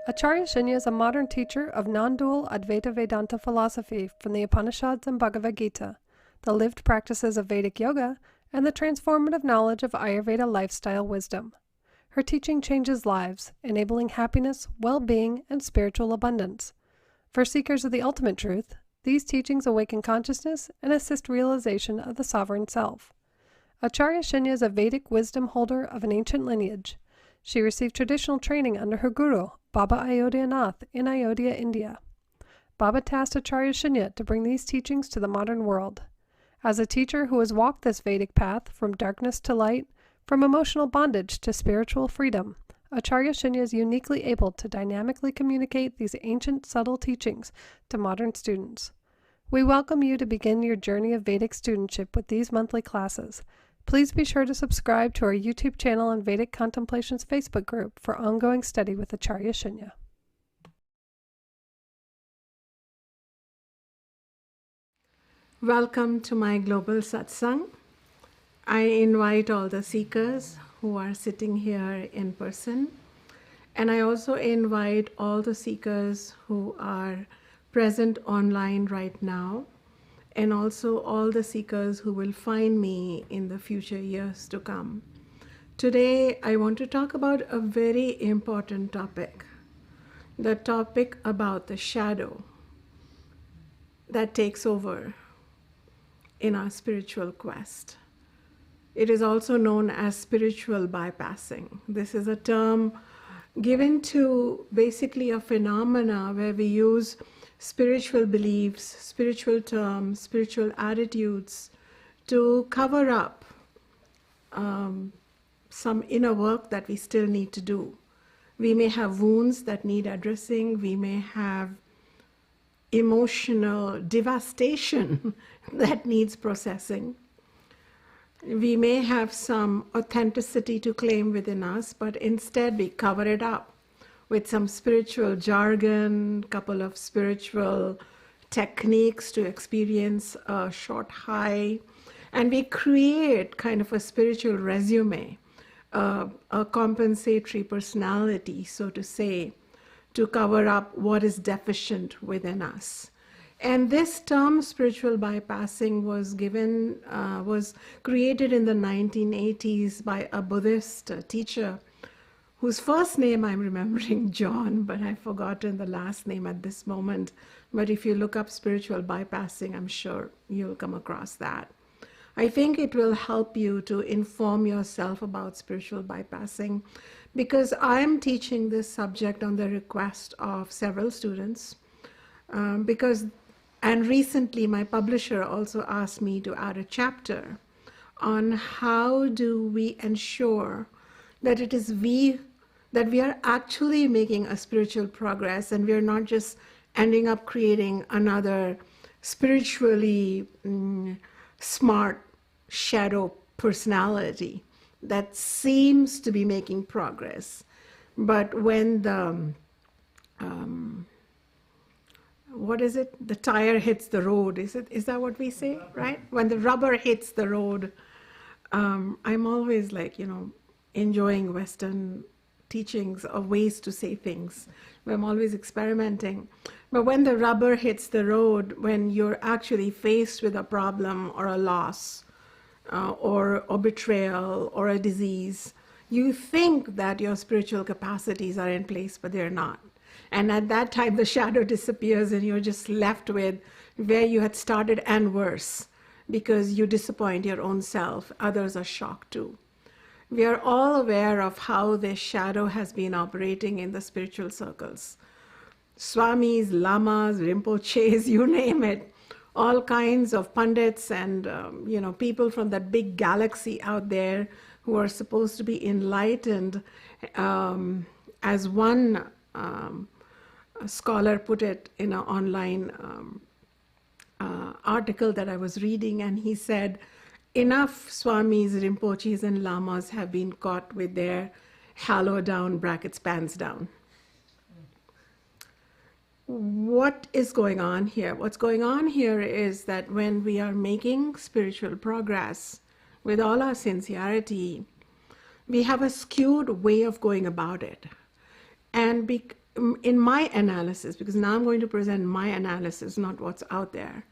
Acharya Shunya is a modern teacher of non-dual Advaita Vedanta philosophy from the Upanishads and Bhagavad Gita, the lived practices of Vedic yoga, and the transformative knowledge of Ayurveda lifestyle wisdom. Her teaching changes lives, enabling happiness, well-being, and spiritual abundance. For seekers of the ultimate truth, these teachings awaken consciousness and assist realization of the sovereign self. Acharya Shunya is a Vedic wisdom holder of an ancient lineage. She received traditional training under her guru, Baba Ayodhya Nath, in Ayodhya, India. Baba tasked Acharya Shunya to bring these teachings to the modern world. As a teacher who has walked this Vedic path from darkness to light, from emotional bondage to spiritual freedom, Acharya Shunya is uniquely able to dynamically communicate these ancient, subtle teachings to modern students. We welcome you to begin your journey of Vedic studentship with these monthly classes. Please be sure to subscribe to our YouTube channel and Vedic Contemplations Facebook group for ongoing study with Acharya Shunya. Welcome to my global Satsang. I invite all the seekers who are sitting here in person, and I also invite all the seekers who are present online right now, and also all the seekers who will find me in the future years to come. Today, I want to talk about a very important topic, the topic about the shadow that takes over in our spiritual quest. It is also known as spiritual bypassing. This is a term given to basically a phenomena where we use spiritual beliefs, spiritual terms, spiritual attitudes to cover up some inner work that we still need to do. We may have wounds that need addressing. We may have emotional devastation that needs processing. We may have some authenticity to claim within us, but instead we cover it up with some spiritual jargon, couple of spiritual techniques to experience a short high, and we create kind of a spiritual resume, a compensatory personality, so to say, to cover up what is deficient within us. And this term, spiritual bypassing, was created in the 1980s by a Buddhist teacher whose first name I'm remembering, John, but I've forgotten the last name at this moment. But if you look up spiritual bypassing, I'm sure you'll come across that. I think it will help you to inform yourself about spiritual bypassing, because I'm teaching this subject on the request of several students, and recently my publisher also asked me to add a chapter on how do we ensure that that we are actually making a spiritual progress, and we are not just ending up creating another spiritually smart shadow personality that seems to be making progress. But when the what is it? The tire hits the road. Is that what we say, right? When the rubber hits the road, I'm always like, enjoying Western teachings of ways to say things. I'm always experimenting. But when the rubber hits the road, when you're actually faced with a problem or a loss, or a betrayal or a disease, you think that your spiritual capacities are in place, but they're not. And at that time, the shadow disappears and you're just left with where you had started and worse, because you disappoint your own self. Others are shocked too. We are all aware of how this shadow has been operating in the spiritual circles. Swamis, lamas, rinpoches, you name it. All kinds of pundits and people from that big galaxy out there who are supposed to be enlightened, as one scholar put it in an online article that I was reading, and he said, enough Swamis, Rinpoches, and Lamas have been caught with their halo down, brackets, pants down. What is going on here? What's going on here is that when we are making spiritual progress with all our sincerity, we have a skewed way of going about it. And in my analysis, because now I'm going to present my analysis, not what's out there.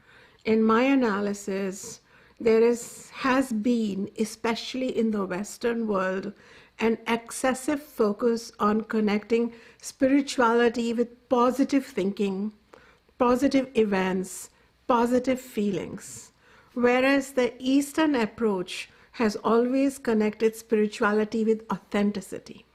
In my analysis, has been, especially in the Western world, an excessive focus on connecting spirituality with positive thinking, positive events, positive feelings. Whereas the Eastern approach has always connected spirituality with authenticity.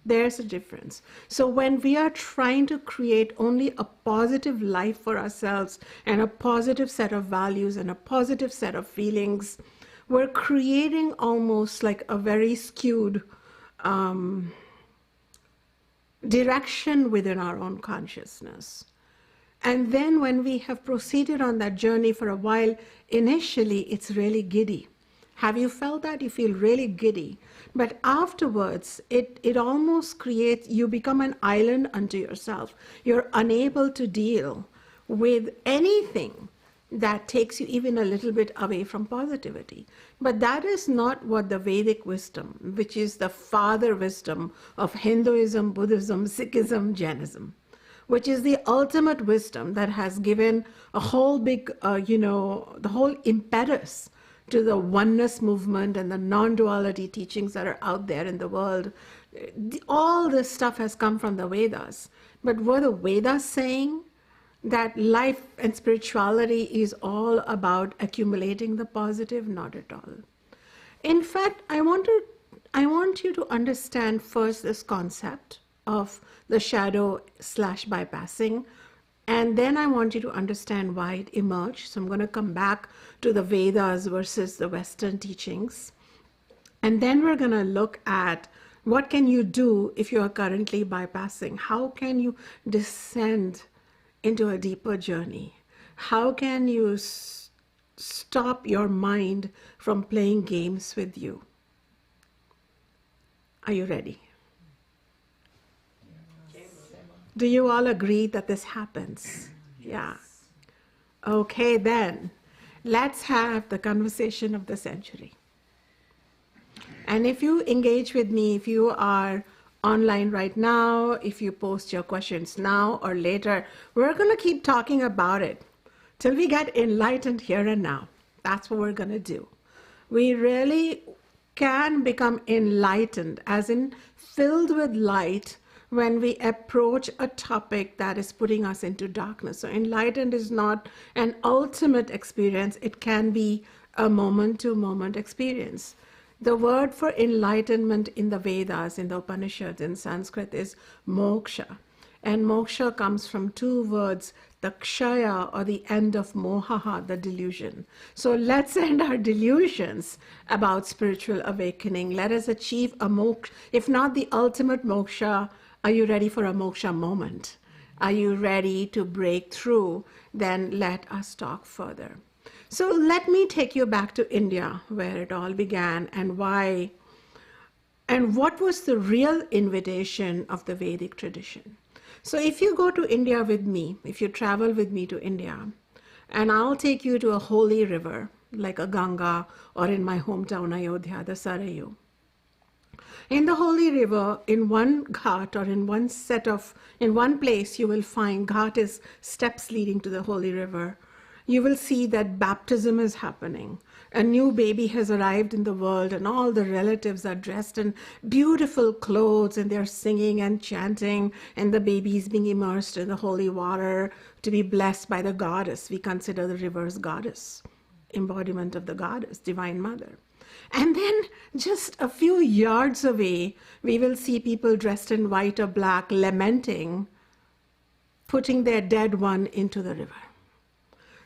There's a difference. So when we are trying to create only a positive life for ourselves and a positive set of values and a positive set of feelings, we're creating almost like a very skewed direction within our own consciousness. And then when we have proceeded on that journey for a while, initially it's really giddy. Have you felt that? You feel really giddy. But afterwards, it almost creates, you become an island unto yourself. You're unable to deal with anything that takes you even a little bit away from positivity. But that is not what the Vedic wisdom, which is the father wisdom of Hinduism, Buddhism, Sikhism, Jainism, which is the ultimate wisdom that has given a whole big, the whole impetus to the oneness movement and the non-duality teachings that are out there in the world. All this stuff has come from the Vedas. But were the Vedas saying that life and spirituality is all about accumulating the positive? Not at all. In fact, I want you to understand first this concept of the shadow/bypassing, and then I want you to understand why it emerged. So I'm going to come back to the Vedas versus the Western teachings. And then we're going to look at what can you do if you are currently bypassing? How can you descend into a deeper journey? How can you stop your mind from playing games with you? Are you ready? Do you all agree that this happens? Yeah. Okay, then let's have the conversation of the century. And if you engage with me, if you are online right now, if you post your questions now or later, we're going to keep talking about it till we get enlightened here and now. That's what we're going to do. We really can become enlightened, as in filled with light, when we approach a topic that is putting us into darkness. So enlightened is not an ultimate experience. It can be a moment-to-moment experience. The word for enlightenment in the Vedas, in the Upanishads, in Sanskrit is moksha. And moksha comes from two words, the kshaya, or the end of mohaha, the delusion. So let's end our delusions about spiritual awakening. Let us achieve a moksha, if not the ultimate moksha. Are you ready for a moksha moment? Are you ready to break through? Then let us talk further. So let me take you back to India, where it all began, and why, and what was the real invitation of the Vedic tradition. So if you go to India with me, if you travel with me to India, and I'll take you to a holy river, like a Ganga, or in my hometown Ayodhya, the Sarayu. In the holy river, in one ghat or in one place, you will find ghat is steps leading to the holy river. You will see that baptism is happening. A new baby has arrived in the world, and all the relatives are dressed in beautiful clothes, and they're singing and chanting, and the baby is being immersed in the holy water to be blessed by the goddess. We consider the river's goddess, embodiment of the goddess, Divine Mother. And then just a few yards away, we will see people dressed in white or black, lamenting, putting their dead one into the river.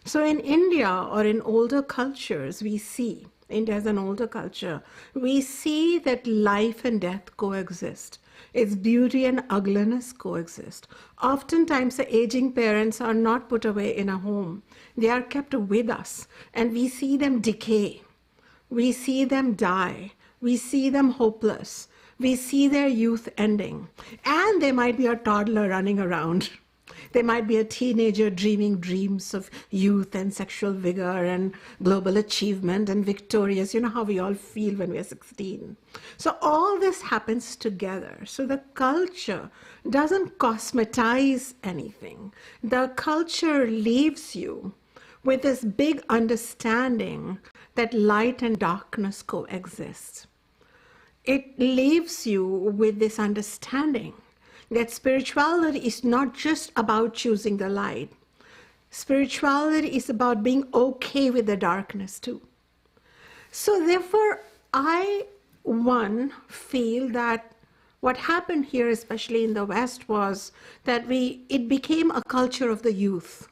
So in India, or in older cultures, we see, India is an older culture, we see that life and death coexist. Its beauty and ugliness coexist. Oftentimes, the aging parents are not put away in a home. They are kept with us, and we see them decay. We see them die. We see them hopeless. We see their youth ending. And there might be a toddler running around. They might be a teenager dreaming dreams of youth and sexual vigor and global achievement and victorious. You know how we all feel when we're 16. So all this happens together. So the culture doesn't cosmetize anything. The culture leaves you with this big understanding that light and darkness coexist. It leaves you with this understanding that spirituality is not just about choosing the light. Spirituality is about being okay with the darkness too. So therefore, I, feel that what happened here, especially in the West, was that it became a culture of the youth.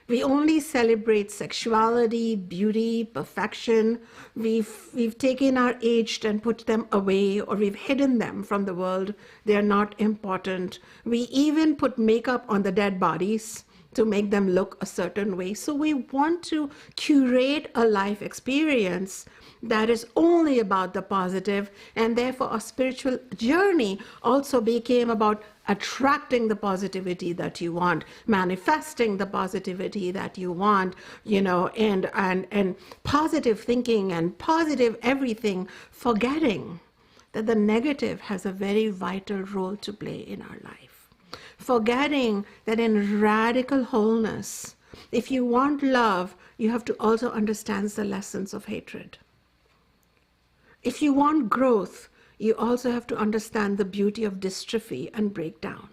We only celebrate sexuality, beauty, perfection. We've taken our aged and put them away, or we've hidden them from the world. They are not important. We even put makeup on the dead bodies to make them look a certain way. So we want to curate a life experience that is only about the positive, and therefore a spiritual journey also became about attracting the positivity that you want, manifesting the positivity that you want, and positive thinking and positive everything, forgetting that the negative has a very vital role to play in our life. Forgetting that in radical wholeness, if you want love, you have to also understand the lessons of hatred. If you want growth, you also have to understand the beauty of dystrophy and breakdown.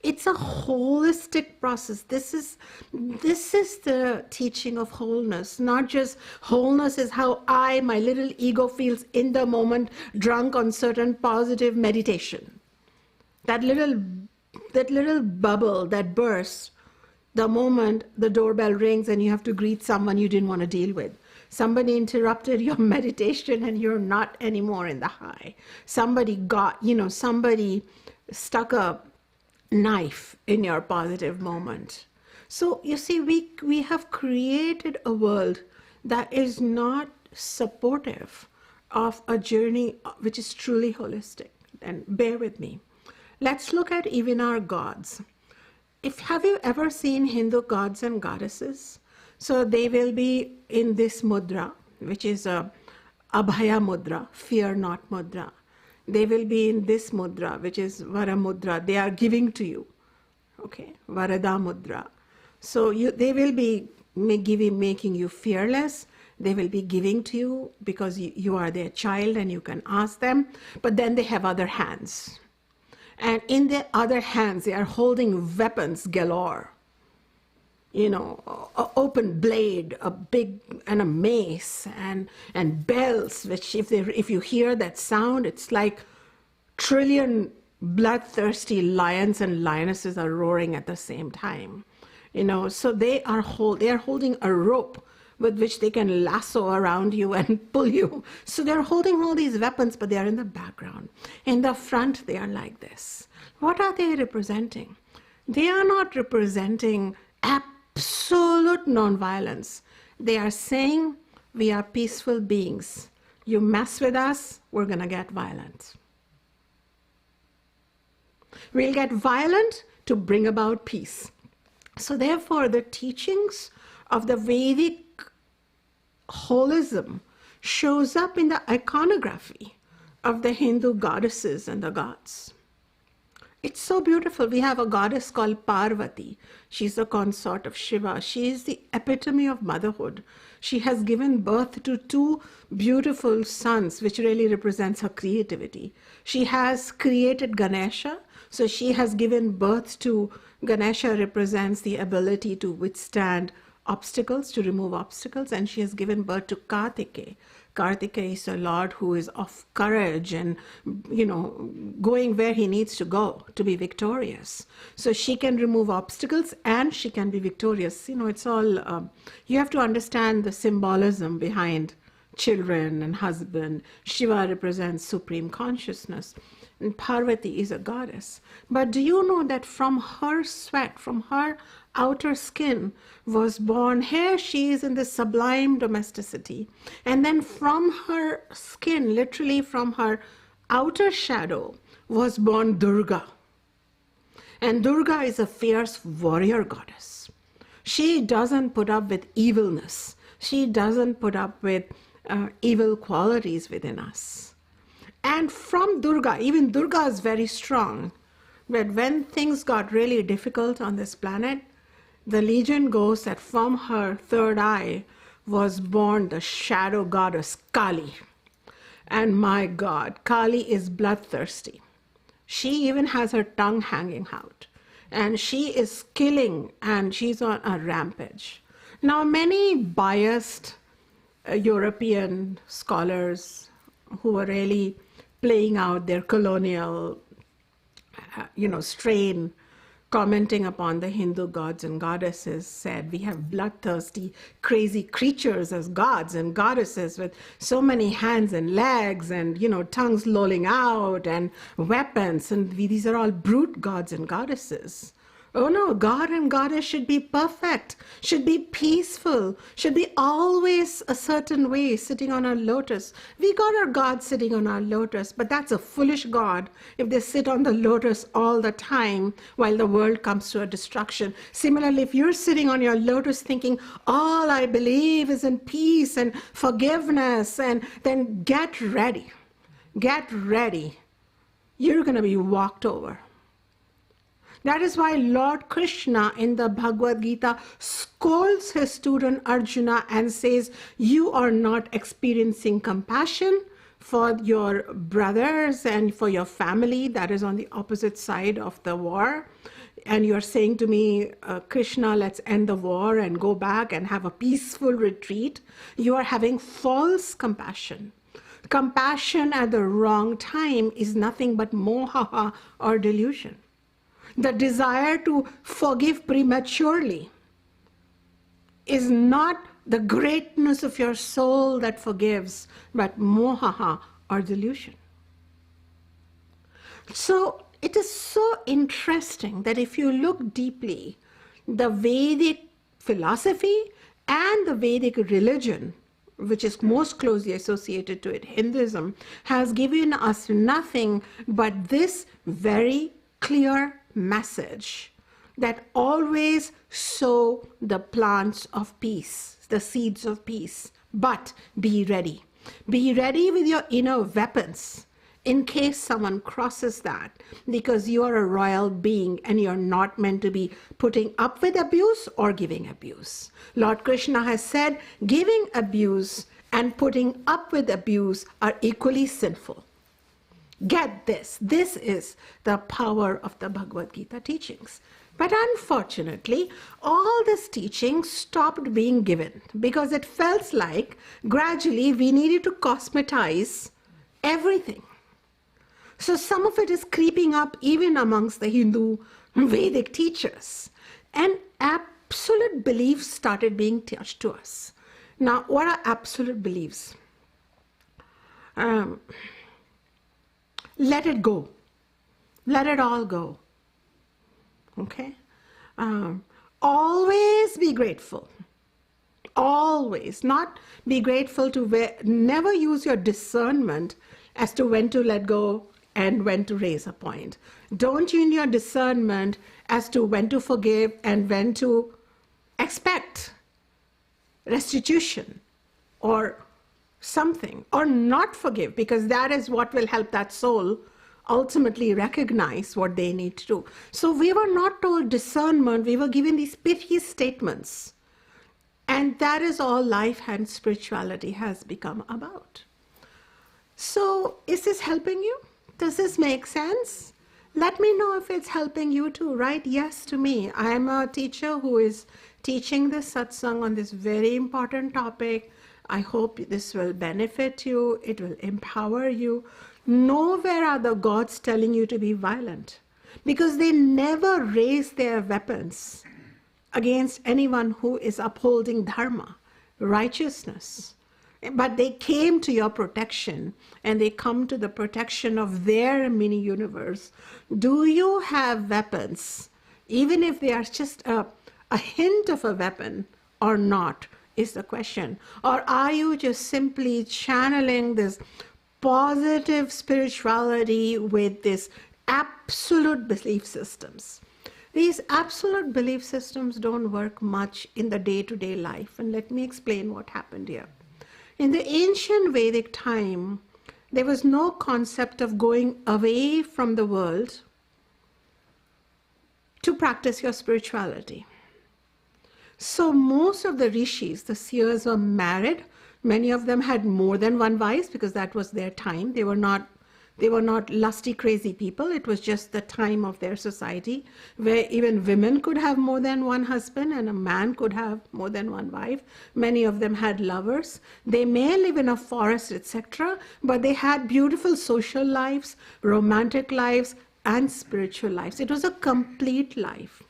It's a holistic process. This is the teaching of wholeness, not just wholeness is how my little ego feels in the moment, drunk on certain positive meditation. That little bubble that bursts the moment the doorbell rings and you have to greet someone you didn't want to deal with. Somebody interrupted your meditation and you're not anymore in the high. Somebody stuck a knife in your positive moment. So you see, we have created a world that is not supportive of a journey which is truly holistic. And bear with me. Let's look at even our gods. Have you ever seen Hindu gods and goddesses? So they will be in this mudra, which is a abhaya mudra, fear not mudra. They will be in this mudra, which is vara mudra. They are giving to you, okay, varada mudra. So they will be making you fearless. They will be giving to you because you are their child and you can ask them. But then they have other hands. And in their other hands, they are holding weapons galore. An open blade, a big, and a mace, and bells, which if you hear that sound, it's like trillion bloodthirsty lions and lionesses are roaring at the same time. So they are holding a rope with which they can lasso around you and pull you. So they're holding all these weapons, but they are in the background. In the front, they are like this. What are they representing? They are not representing absolute nonviolence. They are saying, we are peaceful beings. You mess with us, we're going to get violent. We'll get violent to bring about peace. So therefore, the teachings of the Vedic holism shows up in the iconography of the Hindu goddesses and the gods. It's so beautiful. We have a goddess called Parvati. She's a consort of Shiva. She is the epitome of motherhood. She has given birth to two beautiful sons, which really represents her creativity. She has created Ganesha. So she has given birth to Ganesha, represents the ability to withstand obstacles, to remove obstacles, and she has given birth to Kartikeya. Kartikeya is a lord who is of courage and, going where he needs to go to be victorious. So she can remove obstacles and she can be victorious. It's all, you have to understand the symbolism behind children and husband. Shiva represents supreme consciousness. And Parvati is a goddess. But do you know that from her sweat, from her outer skin was born, here she is in the sublime domesticity. And then from her skin, literally from her outer shadow, was born Durga. And Durga is a fierce warrior goddess. She doesn't put up with evilness. She doesn't put up with evil qualities within us. And from Durga, even Durga is very strong. But when things got really difficult on this planet, the legend goes that from her third eye was born the shadow goddess Kali. And my God, Kali is bloodthirsty. She even has her tongue hanging out. And she is killing, and she's on a rampage. Now, many biased European scholars who are really playing out their colonial, strain, commenting upon the Hindu gods and goddesses, said we have bloodthirsty, crazy creatures as gods and goddesses with so many hands and legs and, tongues lolling out and weapons. And these are all brute gods and goddesses. Oh no, God and Goddess should be perfect, should be peaceful, should be always a certain way, sitting on our lotus. We got our God sitting on our lotus, but that's a foolish God if they sit on the lotus all the time while the world comes to a destruction. Similarly, if you're sitting on your lotus thinking, all I believe is in peace and forgiveness, and then get ready. Get ready. You're going to be walked over. That is why Lord Krishna in the Bhagavad Gita scolds his student Arjuna and says, you are not experiencing compassion for your brothers and for your family that is on the opposite side of the war. And you're saying to me, Krishna, let's end the war and go back and have a peaceful retreat. You are having false compassion. Compassion at the wrong time is nothing but moha or delusion. The desire to forgive prematurely is not the greatness of your soul that forgives, but moha or delusion. So it is so interesting that if you look deeply, the Vedic philosophy and the Vedic religion, which is most closely associated to it, Hinduism, has given us nothing but this very clear message that always sow the plants of peace, the seeds of peace, but be ready. Be ready with your inner weapons in case someone crosses that, because you are a royal being and you're not meant to be putting up with abuse or giving abuse. Lord Krishna has said giving abuse and putting up with abuse are equally sinful. Get this. This is the power of the Bhagavad Gita teachings. But unfortunately, all this teaching stopped being given because it felt like gradually we needed to cosmetize everything. So some of it is creeping up even amongst the Hindu Vedic teachers. And absolute beliefs started being taught to us. Now, what are absolute beliefs? Let it go. Let it all go. Okay? Always be grateful. Always. Not be grateful to never use your discernment as to when to let go and when to raise a point. Don't use your discernment as to when to forgive and when to expect restitution or something, or not forgive, because that is what will help that soul ultimately recognize what they need to do. So we were not told discernment, we were given these pithy statements. And that is all life and spirituality has become about. So is this helping you? Does this make sense? Let me know if it's helping you too. Write yes to me. I am a teacher who is teaching this satsang on this very important topic. I hope this will benefit you. It will empower you. Nowhere are the gods telling you to be violent, because they never raise their weapons against anyone who is upholding dharma, righteousness. But they came to your protection, and they come to the protection of their mini universe. Do you have weapons, even if they are just a hint of a weapon or not, is the question. Or are you just simply channeling this positive spirituality with this absolute belief systems? These absolute belief systems don't work much in the day-to-day life. And let me explain what happened here. In the ancient Vedic time, there was no concept of going away from the world to practice your spirituality. So most of the rishis, the seers, were married. Many of them had more than one wife because that was their time. They were not lusty, crazy people. It was just the time of their society where even women could have more than one husband and a man could have more than one wife. Many of them had lovers. They may live in a forest, etc., but they had beautiful social lives, romantic lives, and spiritual lives. It was a complete life.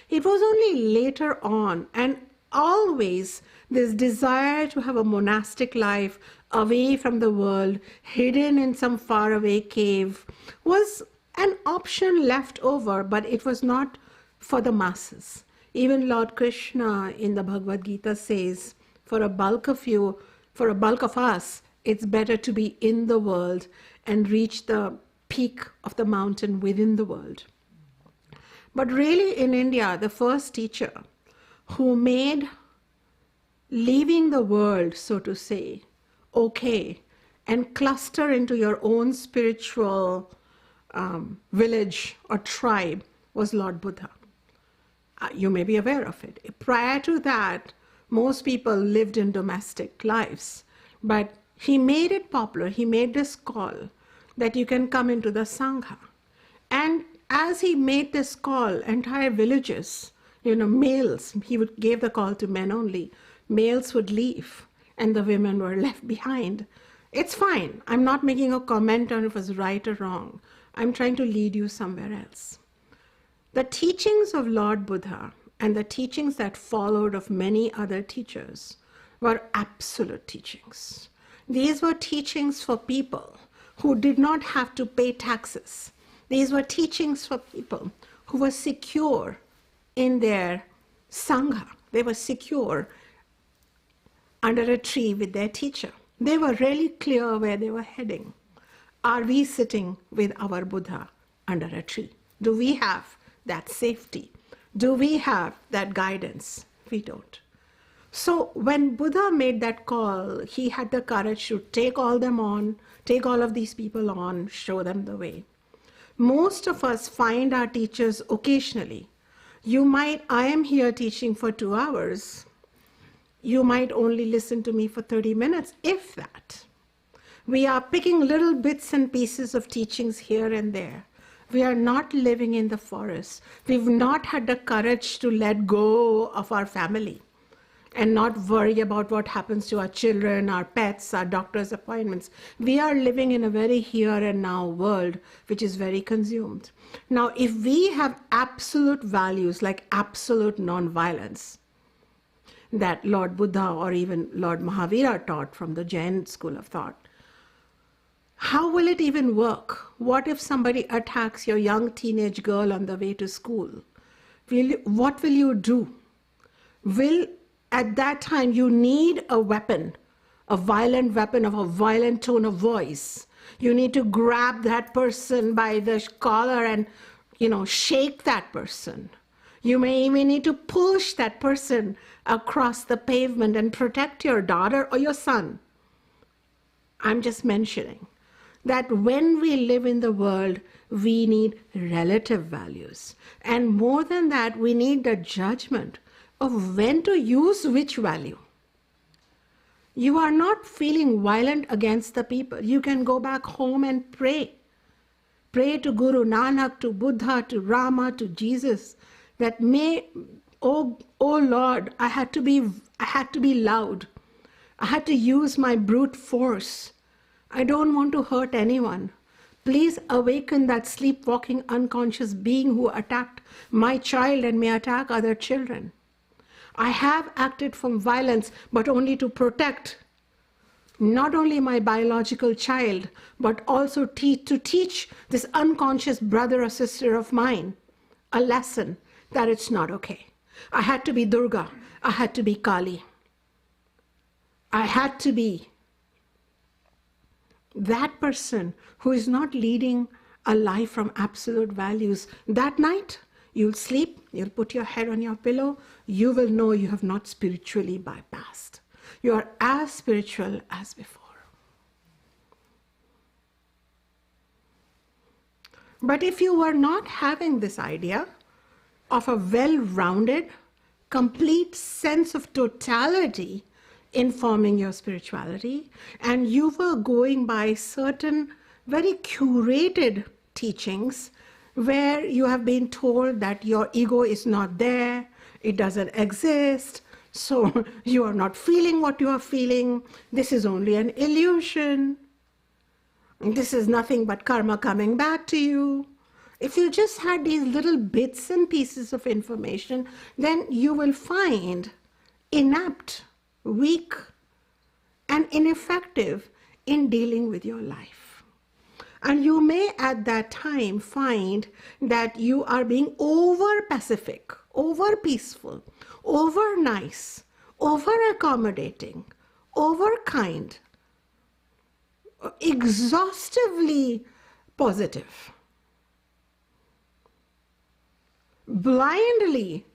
It was only later on, and always, this desire to have a monastic life away from the world, hidden in some faraway cave, was an option left over, but it was not for the masses. Even Lord Krishna in the Bhagavad Gita says, for a bulk of us, it's better to be in the world and reach the peak of the mountain within the world. But really in India, the first teacher who made leaving the world, so to say, okay, and cluster into your own spiritual village or tribe was Lord Buddha. You may be aware of it. Prior to that, most people lived in domestic lives, but he made it popular. He made this call that you can come into the Sangha. And as he made this call, entire villages, males, gave the call to men only. Males would leave and the women were left behind. It's fine. I'm not making a comment on if it was right or wrong. I'm trying to lead you somewhere else. The teachings of Lord Buddha and the teachings that followed of many other teachers were absolute teachings. These were teachings for people who did not have to pay taxes. These were teachings for people who were secure in their Sangha. They were secure under a tree with their teacher. They were really clear where they were heading. Are we sitting with our Buddha under a tree? Do we have that safety? Do we have that guidance? We don't. So when Buddha made that call, he had the courage to take all of these people on, show them the way. Most of us find our teachers occasionally. I am here teaching for 2 hours. You might only listen to me for 30 minutes, if that. We are picking little bits and pieces of teachings here and there. We are not living in the forest. We've not had the courage to let go of our family and not worry about what happens to our children, our pets, our doctor's appointments. We are living in a very here and now world, which is very consumed. Now, if we have absolute values like absolute nonviolence, that Lord Buddha or even Lord Mahavira taught from the Jain school of thought, how will it even work? What if somebody attacks your young teenage girl on the way to school? What will you do? At that time, you need a weapon, a violent weapon of a violent tone of voice. You need to grab that person by the collar and, shake that person. You may even need to push that person across the pavement and protect your daughter or your son. I'm just mentioning that when we live in the world, we need relative values. And more than that, we need the judgment of when to use which value. You are not feeling violent against the people. You can go back home and pray. Pray to Guru Nanak, to Buddha, to Rama, to Jesus, that oh Lord, I had to be loud. I had to use my brute force. I don't want to hurt anyone. Please awaken that sleepwalking unconscious being who attacked my child and may attack other children. I have acted from violence, but only to protect not only my biological child, but also to teach this unconscious brother or sister of mine a lesson that it's not okay. I had to be Durga. I had to be Kali. I had to be that person who is not leading a life from absolute values. That night, you'll sleep you'll put your head on your pillow, you will know you have not spiritually bypassed. You are as spiritual as before. But if you were not having this idea of a well-rounded, complete sense of totality informing your spirituality, and you were going by certain very curated teachings where you have been told that your ego is not there, it doesn't exist, so you are not feeling what you are feeling, this is only an illusion, this is nothing but karma coming back to you. If you just had these little bits and pieces of information, then you will find inept, weak, and ineffective in dealing with your life. And you may at that time find that you are being over pacific, over peaceful, over nice, over accommodating, over kind, exhaustively positive, blindly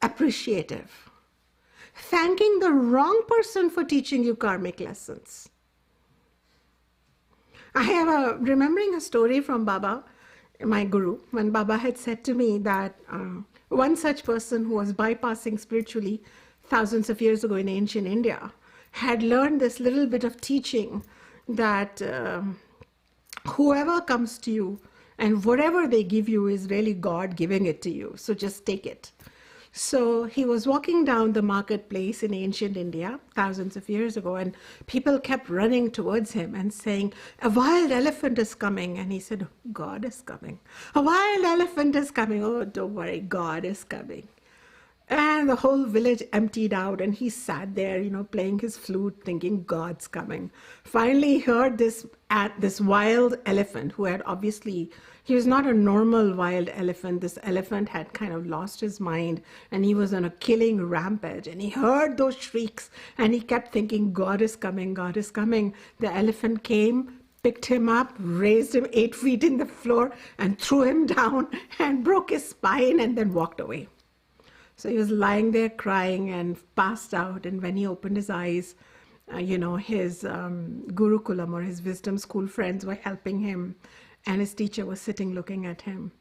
appreciative, thanking the wrong person for teaching you karmic lessons. I have remembering a story from Baba, my guru, when Baba had said to me that one such person who was bypassing spiritually thousands of years ago in ancient India had learned this little bit of teaching that whoever comes to you and whatever they give you is really God giving it to you, so just take it. So he was walking down the marketplace in ancient India thousands of years ago, and people kept running towards him and saying, a wild elephant is coming. And he said, God is coming. A wild elephant is coming. Oh, don't worry, God is coming. And the whole village emptied out, and he sat there, playing his flute, thinking God's coming. Finally, he heard this wild elephant who had obviously, he was not a normal wild elephant. This elephant had kind of lost his mind, and he was on a killing rampage. And he heard those shrieks, and he kept thinking, God is coming, God is coming. The elephant came, picked him up, raised him 8 feet in the floor, and threw him down, and broke his spine, and then walked away. So he was lying there crying and passed out. And when he opened his eyes, his Gurukulam or his wisdom school friends were helping him. And his teacher was sitting looking at him.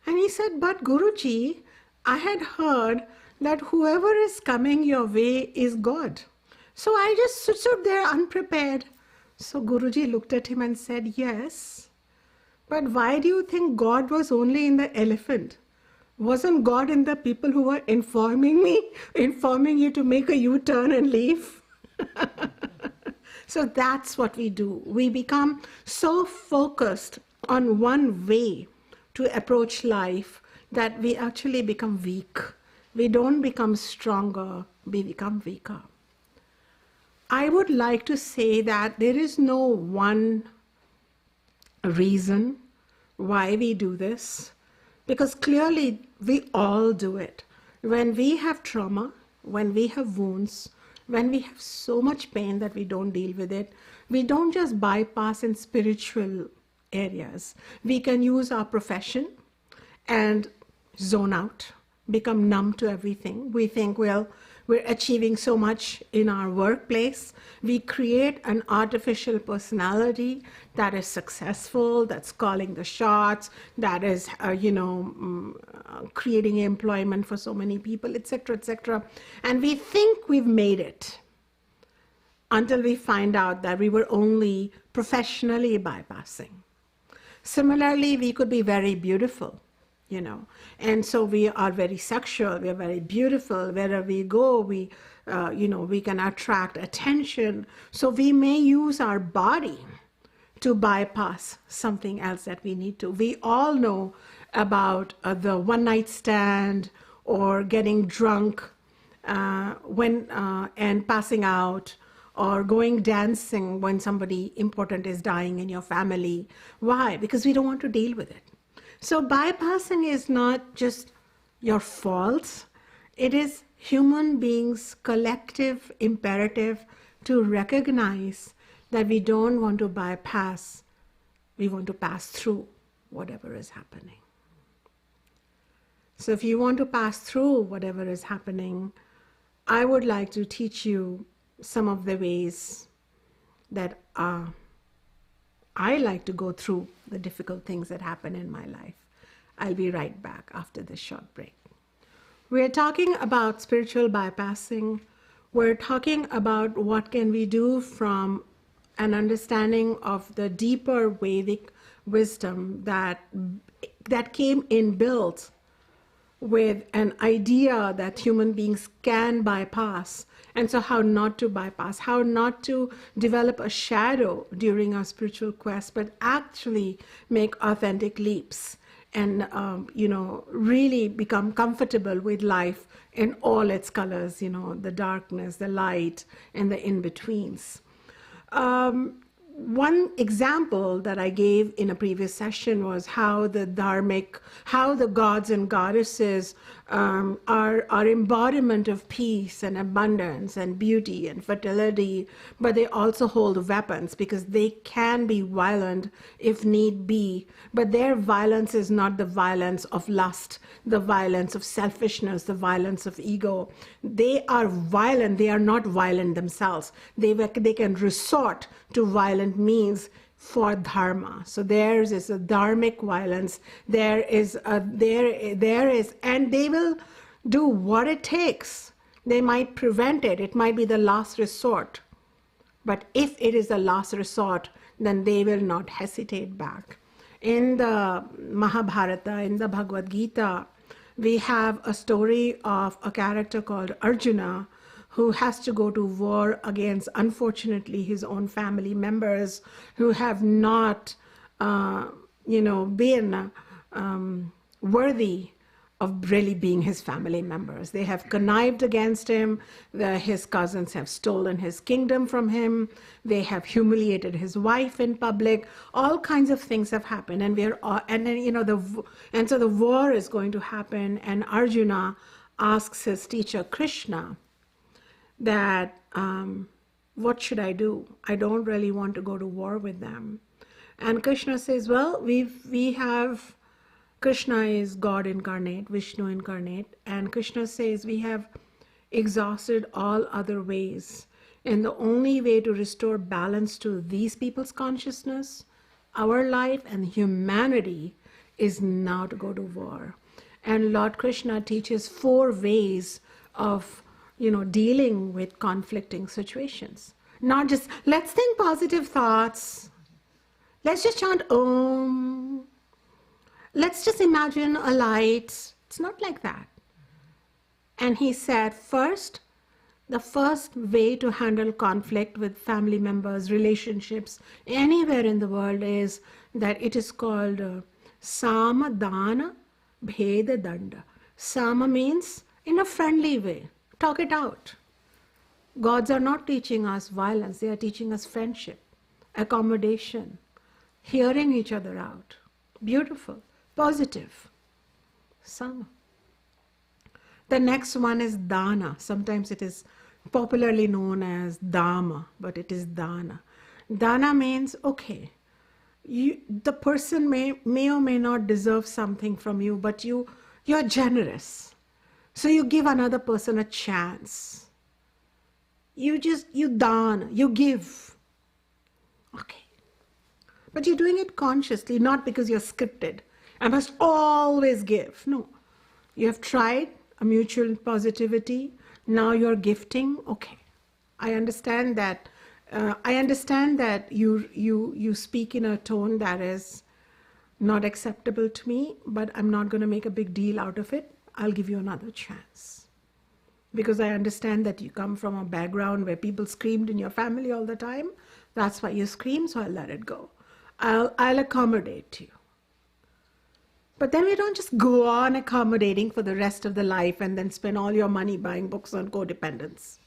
And he said, but Guruji, I had heard that whoever is coming your way is God. So I just stood there unprepared. So Guruji looked at him and said, yes, but why do you think God was only in the elephant? Wasn't God in the people who were informing you to make a U-turn and leave? So that's what we do. We become so focused on one way to approach life that we actually become weak. We don't become stronger, we become weaker. I would like to say that there is no one reason why we do this. Because clearly we all do it. When we have trauma, when we have wounds, when we have so much pain that we don't deal with it, we don't just bypass in spiritual areas. We can use our profession and zone out, become numb to everything. We think, well, we're achieving so much in our workplace. We create an artificial personality that is successful, that's calling the shots, that is, creating employment for so many people, etc., etc. And we think we've made it until we find out that we were only professionally bypassing. Similarly, we could be very beautiful. And so we are very sexual, we are very beautiful. Wherever we go, we can attract attention. So we may use our body to bypass something else that we need to. We all know about the one-night stand or getting drunk and passing out, or going dancing when somebody important is dying in your family. Why? Because we don't want to deal with it. So bypassing is not just your faults, it is human beings' collective imperative to recognize that we don't want to bypass, we want to pass through whatever is happening. So if you want to pass through whatever is happening, I would like to teach you some of the ways that I like to go through the difficult things that happen in my life. I'll be right back after this short break. We're talking about spiritual bypassing. We're talking about what can we do from an understanding of the deeper Vedic wisdom that came inbuilt with an idea that human beings can bypass. And so how not to bypass, how not to develop a shadow during our spiritual quest, but actually make authentic leaps and, really become comfortable with life in all its colors, the darkness, the light, and the in-betweens. One example that I gave in a previous session was how the dharmic, how the gods and goddesses are embodiment of peace and abundance and beauty and fertility, but they also hold weapons because they can be violent if need be. But their violence is not the violence of lust, the violence of selfishness, the violence of ego. They are violent. They are not violent themselves. They can resort to violent means for dharma. So there is a dharmic violence. There is, and they will do what it takes. They might prevent it. It might be the last resort. But if it is the last resort, then they will not hesitate back. In the Mahabharata, in the Bhagavad Gita, we have a story of a character called Arjuna, who has to go to war against, unfortunately, his own family members who have not, been worthy of really being his family members. They have connived against him. His cousins have stolen his kingdom from him. They have humiliated his wife in public. All kinds of things have happened, and so the war is going to happen. And Arjuna asks his teacher Krishna that, what should I do? I don't really want to go to war with them. And Krishna says, well, we have, Krishna is God incarnate, Vishnu incarnate, and Krishna says we have exhausted all other ways. And the only way to restore balance to these people's consciousness, our life and humanity, is now to go to war. And Lord Krishna teaches 4 ways of dealing with conflicting situations. Not just, let's think positive thoughts. Let's just chant Om. Let's just imagine a light. It's not like that. And he said, the first way to handle conflict with family members, relationships, anywhere in the world is that it is called Sama Dana Bheda Danda. Sama means in a friendly way. Talk it out. Gods are not teaching us violence. They are teaching us friendship, accommodation, hearing each other out. Beautiful, positive. Sama. The next one is dana. Sometimes it is popularly known as dhamma, but it is dana. Dana means, okay, the person may or may not deserve something from you, but you're generous. So you give another person a chance. You dana, you give. Okay. But you're doing it consciously, not because you're scripted. I must always give. No. You have tried a mutual positivity. Now you're gifting. Okay. I understand that. You speak in a tone that is not acceptable to me, but I'm not going to make a big deal out of it. I'll give you another chance. Because I understand that you come from a background where people screamed in your family all the time. That's why you scream, so I'll let it go. I'll accommodate you. But then we don't just go on accommodating for the rest of the life and then spend all your money buying books on codependence.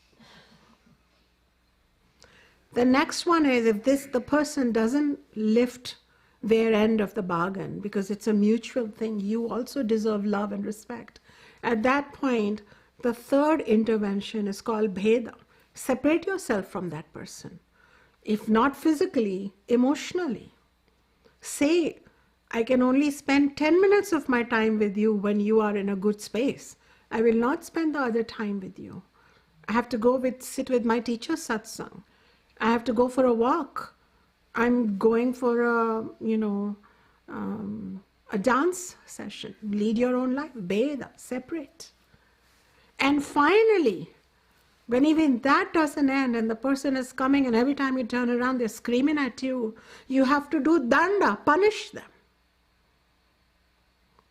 The next one is if the person doesn't lift their end of the bargain, because it's a mutual thing, you also deserve love and respect. At that point, the third intervention is called bheda. Separate yourself from that person. If not physically, emotionally. Say, I can only spend 10 minutes of my time with you when you are in a good space. I will not spend the other time with you. I have to sit with my teacher Satsang. I have to go for a walk. I'm going for a dance session. Lead your own life. Veda, separate. And finally, when even that doesn't end and the person is coming and every time you turn around they're screaming at you, you have to do danda, punish them.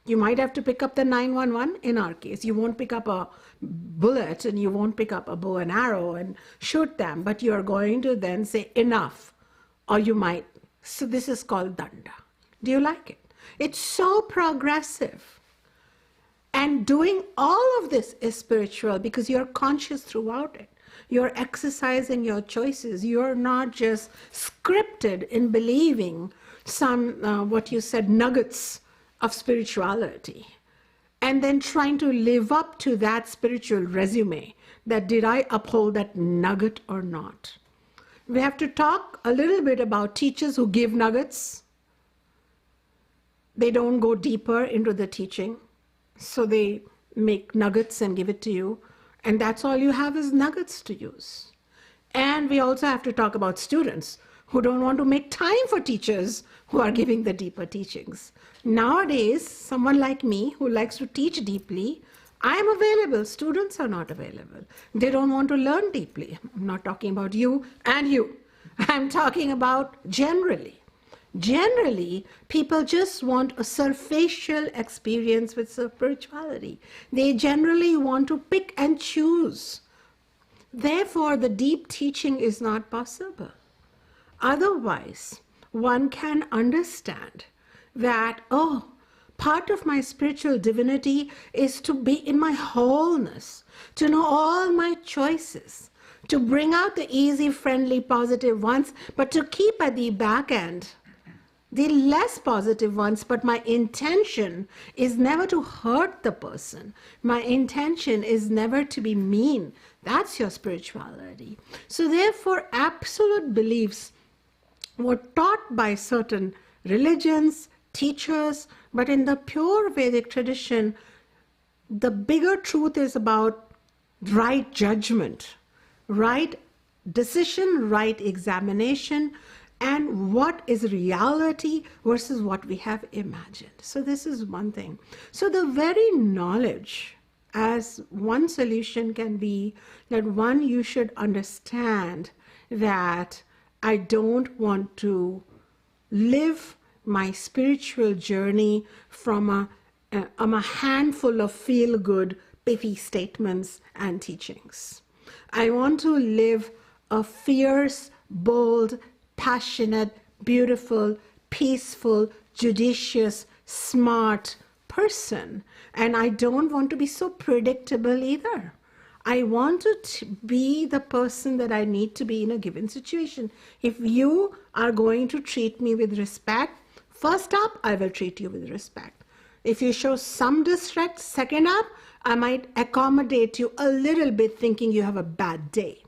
You might have to pick up the 911 in our case. You won't pick up a bullet and you won't pick up a bow and arrow and shoot them, but you're going to then say enough, or you might. So this is called danda. Do you like it? It's so progressive. And doing all of this is spiritual because you're conscious throughout it. You're exercising your choices. You're not just scripted in believing some, what you said, nuggets of spirituality, and then trying to live up to that spiritual resume, that did I uphold that nugget or not. We have to talk a little bit about teachers who give nuggets. They don't go deeper into the teaching, so they make nuggets and give it to you, and that's all you have is nuggets to use. And we also have to talk about students who don't want to make time for teachers who are giving the deeper teachings. Nowadays, someone like me who likes to teach deeply, I am available. Students are not available. They don't want to learn deeply. I'm not talking about you and you. I'm talking about generally. Generally, people just want a superficial experience with spirituality. They generally want to pick and choose. Therefore, the deep teaching is not possible. Otherwise, one can understand that, oh, part of my spiritual divinity is to be in my wholeness, to know all my choices, to bring out the easy, friendly, positive ones, but to keep at the back end the less positive ones. But my intention is never to hurt the person. My intention is never to be mean. That's your spirituality. So therefore, absolute beliefs were taught by certain religions, teachers, but in the pure Vedic tradition, the bigger truth is about right judgment, right decision, right examination, and what is reality versus what we have imagined. So this is one thing. So the very knowledge as one solution can be that one, you should understand that I don't want to live my spiritual journey from a handful of feel-good, pithy statements and teachings. I want to live a fierce, bold, passionate, beautiful, peaceful, judicious, smart person. And I don't want to be so predictable either. I want to be the person that I need to be in a given situation. If you are going to treat me with respect, first up, I will treat you with respect. If you show some disrespect, second up, I might accommodate you a little bit thinking you have a bad day.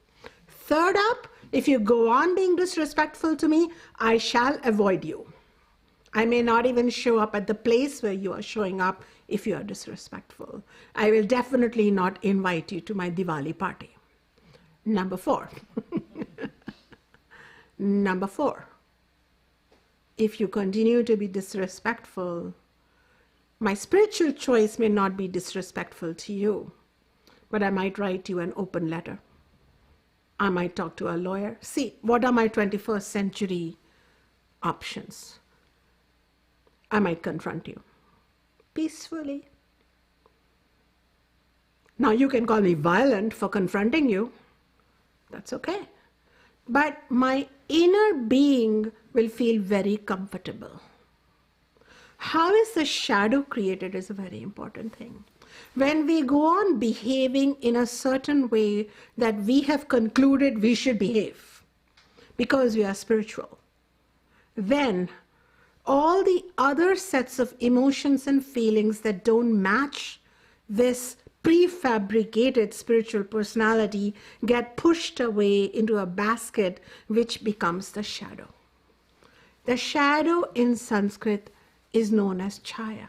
Third up, if you go on being disrespectful to me, I shall avoid you. I may not even show up at the place where you are showing up if you are disrespectful. I will definitely not invite you to my Diwali party. Number 4. Number 4. If you continue to be disrespectful, my spiritual choice may not be disrespectful to you, but I might write you an open letter. I might talk to a lawyer. See, what are my 21st century options? I might confront you peacefully. Now, you can call me violent for confronting you. That's okay. But my inner being will feel very comfortable. How is the shadow created is a very important thing. When we go on behaving in a certain way that we have concluded we should behave because we are spiritual, then all the other sets of emotions and feelings that don't match this prefabricated spiritual personality get pushed away into a basket which becomes the shadow. The shadow in Sanskrit is known as Chaya.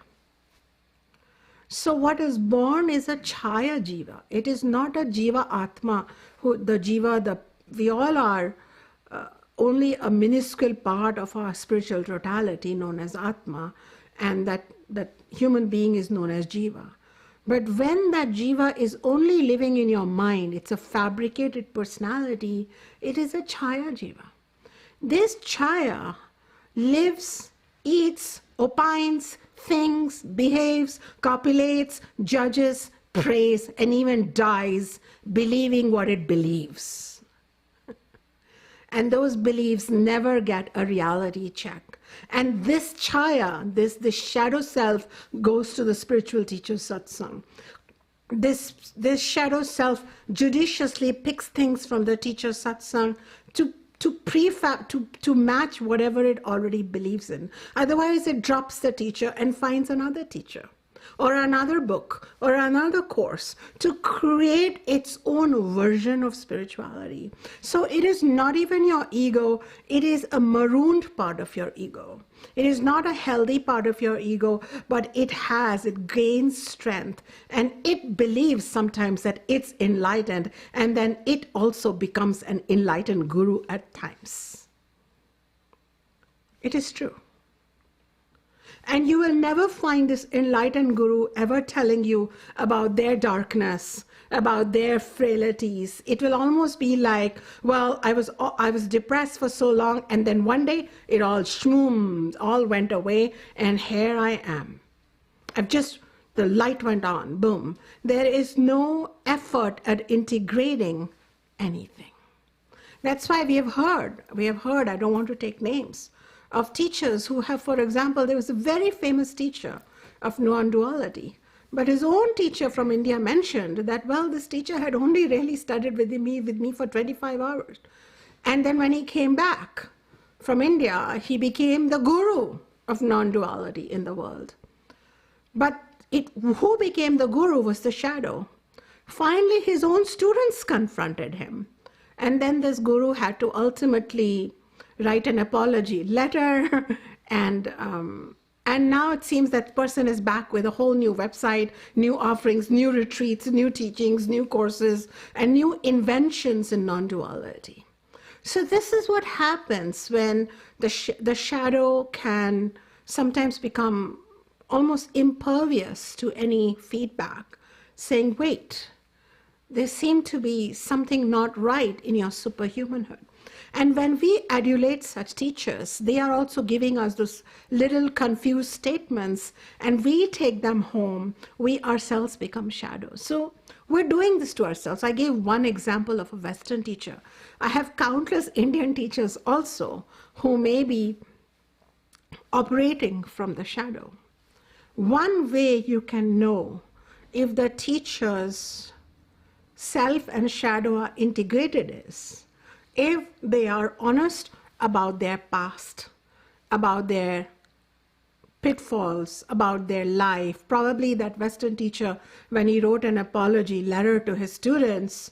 So what is born is a Chaya Jiva. It is not a Jiva Atma, we all are only a minuscule part of our spiritual totality known as Atma, and that human being is known as Jiva. But when that Jiva is only living in your mind, it's a fabricated personality, it is a Chaya Jiva. This Chaya lives, eats, opines, thinks, behaves, copulates, judges, prays, and even dies believing what it believes. And those beliefs never get a reality check. And this Chaya, this shadow self, goes to the spiritual teacher's satsang. This shadow self judiciously picks things from the teacher's satsang to match whatever it already believes in. Otherwise, it drops the teacher and finds another teacher, or another book, or another course to create its own version of spirituality. So it is not even your ego, it is a marooned part of your ego. It is not a healthy part of your ego, but it gains strength, and it believes sometimes that it's enlightened, and then it also becomes an enlightened guru at times. It is true. And you will never find this enlightened guru ever telling you about their darkness, about their frailties. It will almost be like, well, I was depressed for so long, and then one day it all all went away, and here I am. The light went on, boom. There is no effort at integrating anything. That's why we have heard, I don't want to take names, of teachers who have, for example, there was a very famous teacher of non-duality, but his own teacher from India mentioned that, well, this teacher had only really studied with me for 25 hours. And then when he came back from India, he became the guru of non-duality in the world. But who became the guru was the shadow. Finally, his own students confronted him. And then this guru had to ultimately write an apology letter, and now it seems that person is back with a whole new website, new offerings, new retreats, new teachings, new courses, and new inventions in non-duality. So this is what happens when the shadow can sometimes become almost impervious to any feedback, saying, wait, there seems to be something not right in your superhumanhood. And when we adulate such teachers, they are also giving us those little confused statements, and we take them home. We ourselves become shadows. So we're doing this to ourselves. I gave one example of a Western teacher. I have countless Indian teachers also who may be operating from the shadow. One way you can know if the teacher's self and shadow are integrated is if they are honest about their past, about their pitfalls, about their life. Probably that Western teacher, when he wrote an apology letter to his students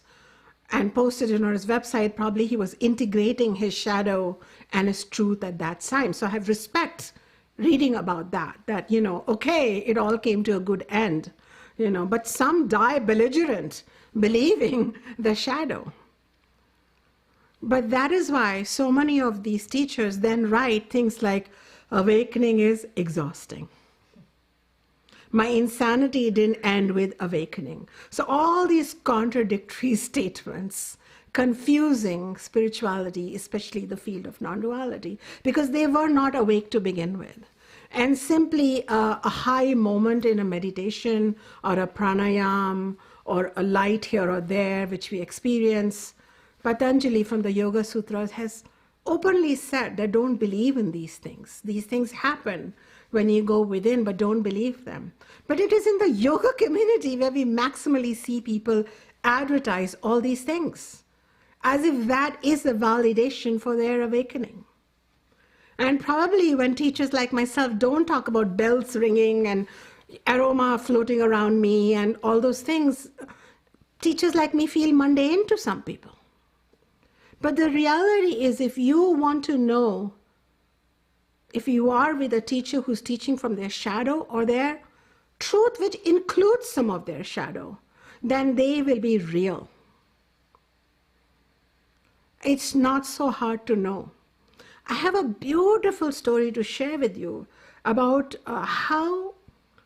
and posted it on his website, probably he was integrating his shadow and his truth at that time. So I have respect reading about that, okay, it all came to a good end, but some die belligerent, believing the shadow. But that is why so many of these teachers then write things like, awakening is exhausting. My insanity didn't end with awakening. So all these contradictory statements, confusing spirituality, especially the field of non-duality, because they were not awake to begin with. And simply a high moment in a meditation or a pranayam or a light here or there, which we experience, Patanjali from the Yoga Sutras has openly said that don't believe in these things. These things happen when you go within, but don't believe them. But it is in the yoga community where we maximally see people advertise all these things, as if that is a validation for their awakening. And probably when teachers like myself don't talk about bells ringing and aroma floating around me and all those things, teachers like me feel mundane to some people. But the reality is, if you want to know if you are with a teacher who's teaching from their shadow or their truth, which includes some of their shadow, then they will be real. It's not so hard to know. I have a beautiful story to share with you about how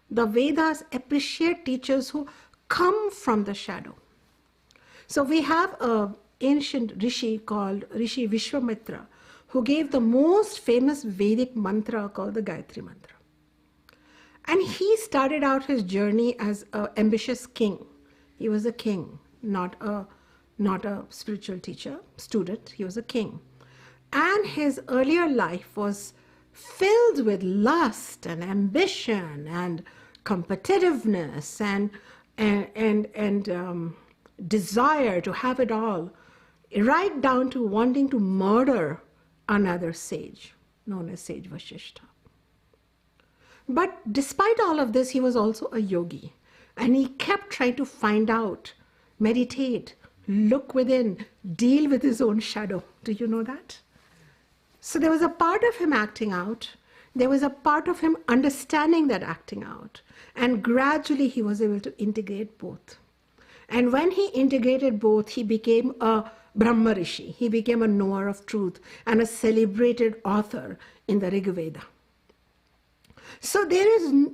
the Vedas appreciate teachers who come from the shadow. So we have an ancient rishi called Rishi Vishwamitra, who gave the most famous Vedic mantra called the Gayatri Mantra. And he started out his journey as an ambitious king. He was a king, not a spiritual teacher, student. He was a king. And his earlier life was filled with lust and ambition and competitiveness and desire to have it all, right down to wanting to murder another sage, known as Sage Vasishta. But despite all of this, he was also a yogi. And he kept trying to find out, meditate, look within, deal with his own shadow. Do you know that? So there was a part of him acting out. There was a part of him understanding that acting out. And gradually he was able to integrate both. And when he integrated both, he became a Brahma Rishi. He became a knower of truth and a celebrated author in the Rig Veda. So there is,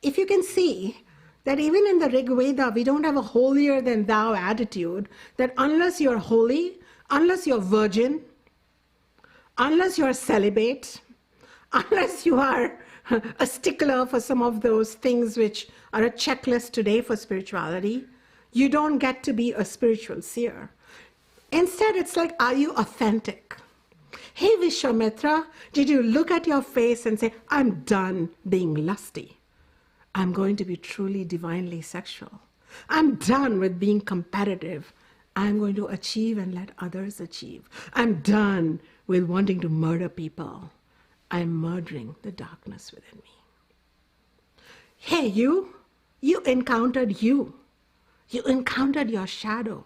if you can see, that even in the Rig Veda, we don't have a holier than thou attitude, that unless you're holy, unless you're virgin, unless you're celibate, unless you are a stickler for some of those things which are a checklist today for spirituality, you don't get to be a spiritual seer. Instead, it's like, are you authentic? Hey, Vishwamitra, did you look at your face and say, I'm done being lusty. I'm going to be truly divinely sexual. I'm done with being competitive. I'm going to achieve and let others achieve. I'm done with wanting to murder people. I'm murdering the darkness within me. Hey, you encountered you. You encountered your shadow.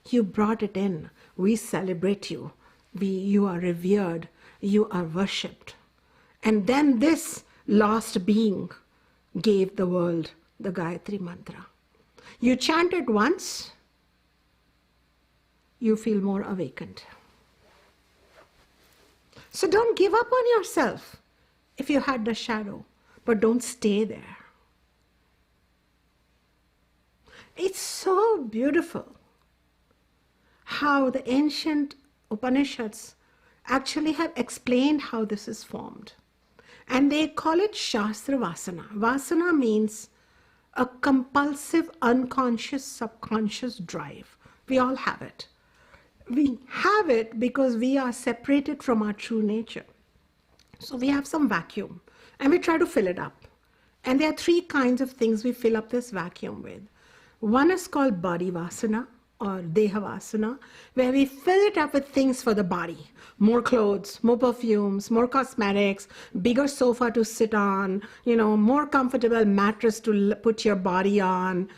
You brought it in. We celebrate you. You are revered. You are worshipped. And then this lost being gave the world the Gayatri Mantra. You chant it once, you feel more awakened. So don't give up on yourself if you had the shadow, but don't stay there. It's so beautiful how the ancient Upanishads actually have explained how this is formed. And they call it Shastra Vasana. Vasana means a compulsive, unconscious, subconscious drive. We all have it. We have it because we are separated from our true nature. So we have some vacuum and we try to fill it up. And there are three kinds of things we fill up this vacuum with. One is called body vasana or deha vasana, where we fill it up with things for the body. More clothes, more perfumes, more cosmetics, bigger sofa to sit on, more comfortable mattress to put your body on,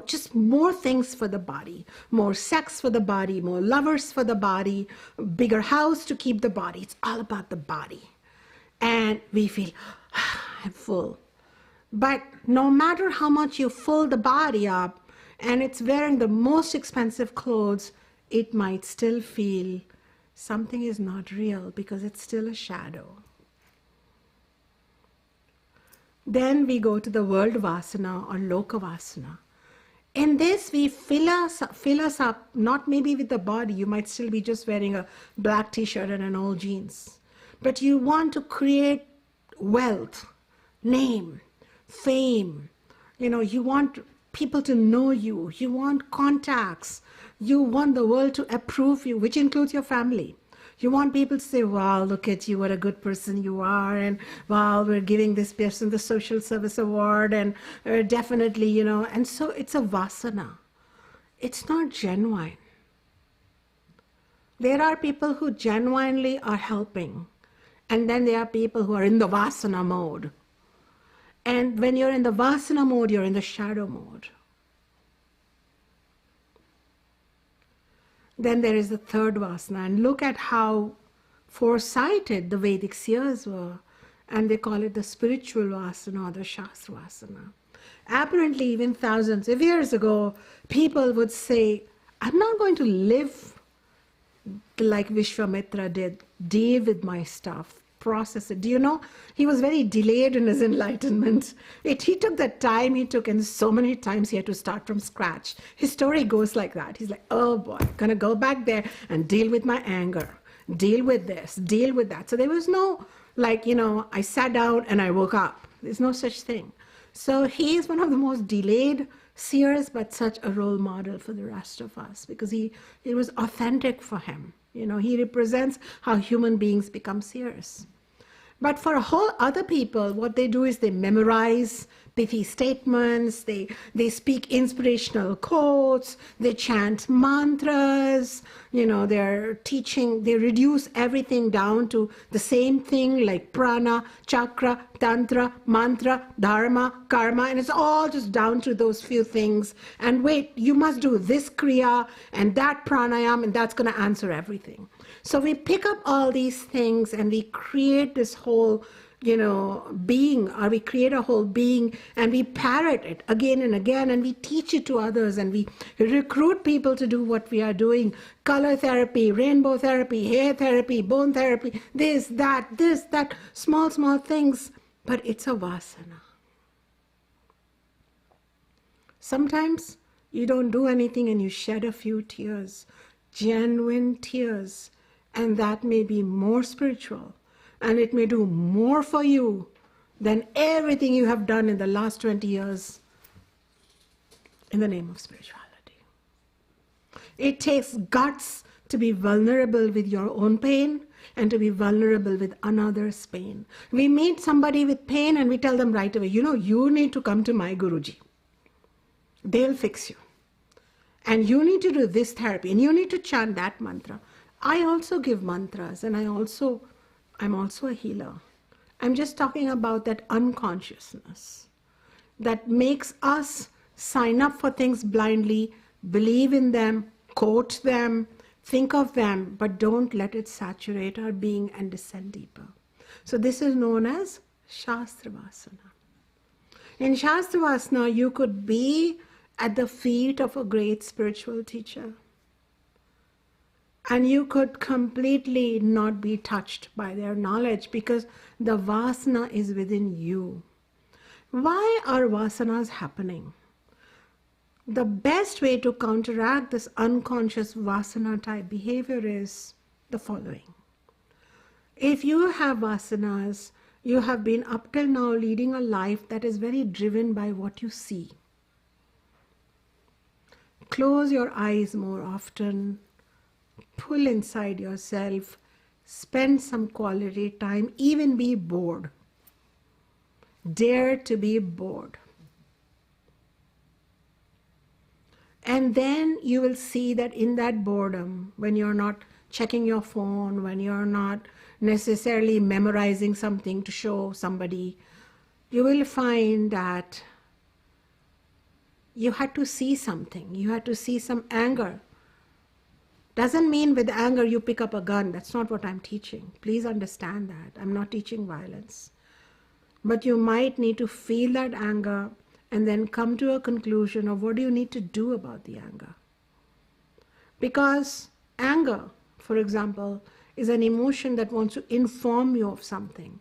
just more things for the body. More sex for the body, more lovers for the body, bigger house to keep the body. It's all about the body. And we feel, I'm full. But no matter how much you fill the body up, and it's wearing the most expensive clothes, it might still feel something is not real because it's still a shadow. Then we go to the world vasana or loka vasana. In this, we fill us up, not maybe with the body. You might still be just wearing a black t-shirt and an old jeans. But you want to create wealth, name, fame. You want people to know you. You want contacts. You want the world to approve you, which includes your family. You want people to say, wow, look at you, what a good person you are. And wow, we're giving this person the social service award. And definitely, and so it's a vasana. It's not genuine. There are people who genuinely are helping. And then there are people who are in the vasana mode. And when you're in the vasana mode, you're in the shadow mode. Then there is the third vasana. And look at how foresighted the Vedic seers were. and they call it the spiritual Vasana or the Shastra Vasana. Apparently, even thousands of years ago, people would say, I'm not going to live like Vishwamitra did, deal with my stuff, process it. Do you know, he was very delayed in his enlightenment. He took the time he took, and so many times he had to start from scratch. His story goes like that. He's like, oh boy, I'm going to go back there and deal with my anger, deal with this, deal with that. So there was no, like, I sat down and I woke up. There's no such thing. So he is one of the most delayed seers, but such a role model for the rest of us, because it was authentic for him. He represents how human beings become seers. But for whole other people, what they do is they memorize pithy statements, they speak inspirational quotes, they chant mantras, they're teaching, they reduce everything down to the same thing like prana, chakra, tantra, mantra, dharma, karma, and it's all just down to those few things. And wait, you must do this kriya and that pranayam, and that's going to answer everything. So we pick up all these things and we create this whole being, or we create a whole being, and we parrot it again and again, and we teach it to others, and we recruit people to do what we are doing. Color therapy, rainbow therapy, hair therapy, bone therapy, this, that, small things, but it's a vasana. Sometimes you don't do anything and you shed a few tears, genuine tears, and that may be more spiritual. And it may do more for you than everything you have done in the last 20 years in the name of spirituality. It takes guts to be vulnerable with your own pain and to be vulnerable with another's pain. We meet somebody with pain and we tell them right away, you need to come to my Guruji. They'll fix you. And you need to do this therapy and you need to chant that mantra. I also give mantras, and I'm also a healer. I'm just talking about that unconsciousness that makes us sign up for things blindly, believe in them, quote them, think of them, but don't let it saturate our being and descend deeper. So this is known as Shastra Vasana. In Shastra Vasana, you could be at the feet of a great spiritual teacher, and you could completely not be touched by their knowledge because the vasana is within you. Why are vasanas happening? The best way to counteract this unconscious vasana type behavior is the following. If you have vasanas, you have been up till now leading a life that is very driven by what you see. Close your eyes more often. Pull inside yourself, spend some quality time, even be bored. Dare to be bored. And then you will see that in that boredom, when you're not checking your phone, when you're not necessarily memorizing something to show somebody, you will find that you had to see something. You had to see some anger. Doesn't mean with anger you pick up a gun. That's not what I'm teaching. Please understand that. I'm not teaching violence. But you might need to feel that anger and then come to a conclusion of what do you need to do about the anger. Because anger, for example, is an emotion that wants to inform you of something.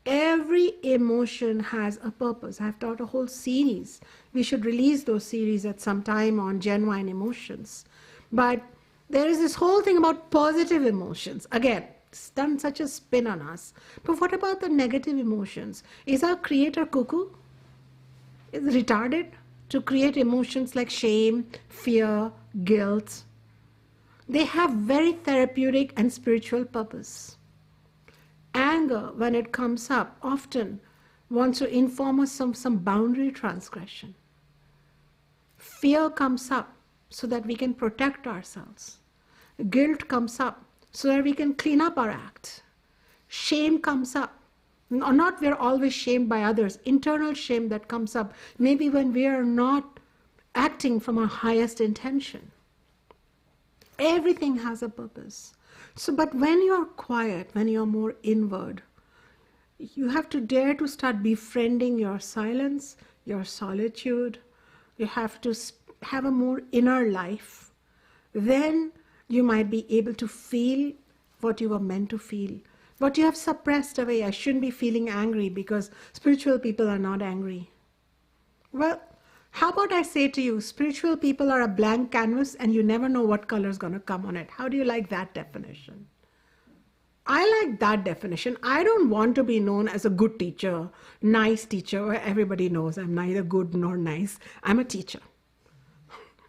Every emotion has a purpose. I've taught a whole series. We should release those series at some time on genuine emotions. But there is this whole thing about positive emotions. Again, it's done such a spin on us. But what about the negative emotions? Is our creator cuckoo? Is retarded to create emotions like shame, fear, guilt? They have very therapeutic and spiritual purpose. Anger, when it comes up, often wants to inform us of some boundary transgression. Fear comes up so that we can protect ourselves. Guilt comes up so that we can clean up our act. Shame comes up. Not we're always shamed by others. Internal shame that comes up maybe when we are not acting from our highest intention. Everything has a purpose. So, but when you're quiet, when you're more inward, You have to dare to start befriending your silence, your solitude. You have to have a more inner life. Then you might be able to feel what you were meant to feel. What you have suppressed away. I shouldn't be feeling angry because spiritual people are not angry. Well, how about I say to you, spiritual people are a blank canvas and you never know what color is going to come on it. How do you like that definition? I like that definition. I don't want to be known as a good teacher, nice teacher, where everybody knows I'm neither good nor nice. I'm a teacher.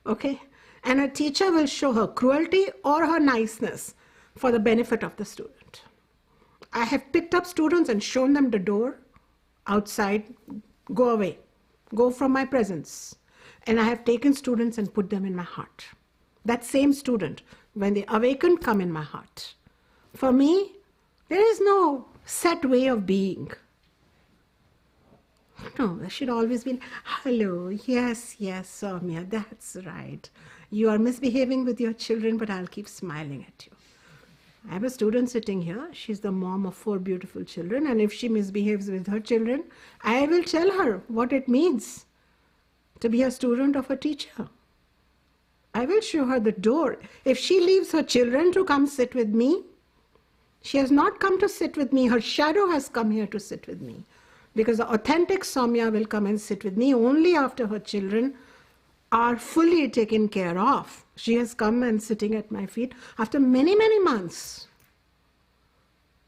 Okay? And a teacher will show her cruelty or her niceness for the benefit of the student. I have picked up students and shown them the door outside, go away, go from my presence. And I have taken students and put them in my heart. That same student, when they awaken, come in my heart. For me, there is no set way of being. No, there should always be, hello, yes, Soumya, that's right. You are misbehaving with your children, but I'll keep smiling at you. I have a student sitting here. She's the mom of 4 beautiful children. And if she misbehaves with her children, I will tell her what it means to be a student of a teacher. I will show her the door. If she leaves her children to come sit with me, she has not come to sit with me. Her shadow has come here to sit with me. Because the authentic Soumya will come and sit with me only after her children are fully taken care of. She has come and sitting at my feet after many, many months.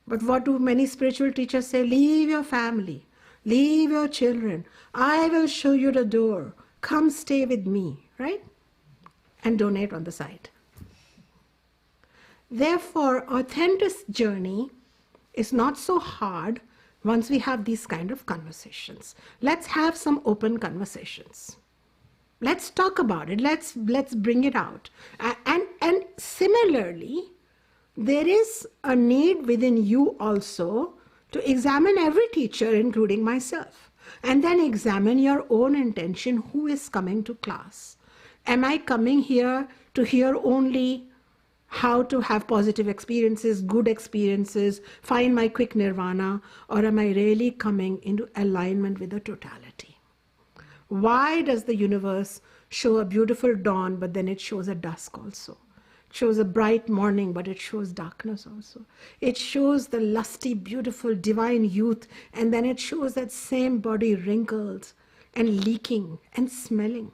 But what do many spiritual teachers say? Leave your family, leave your children. I will show you the door. Come stay with me, right? And donate on the side. Therefore, authentic journey is not so hard once we have these kind of conversations. Let's have some open conversations. Let's talk about it. Let's bring it out. And similarly, there is a need within you also to examine every teacher, including myself, and then examine your own intention. Who is coming to class? Am I coming here to hear only how to have positive experiences, good experiences, find my quick nirvana, or am I really coming into alignment with the totality? Why does the universe show a beautiful dawn, but then it shows a dusk also? It shows a bright morning, but it shows darkness also. It shows the lusty, beautiful, divine youth, and then it shows that same body wrinkled and leaking and smelling.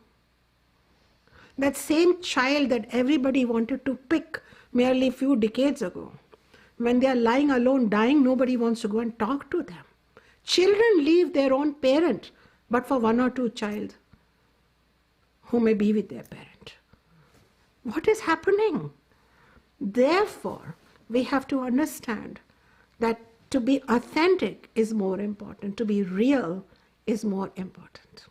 That same child that everybody wanted to pick merely a few decades ago. When they are lying alone, dying, nobody wants to go and talk to them. Children leave their own parent, but for 1 or 2 child who may be with their parent. What is happening? Therefore, we have to understand that to be authentic is more important. To be real is more important.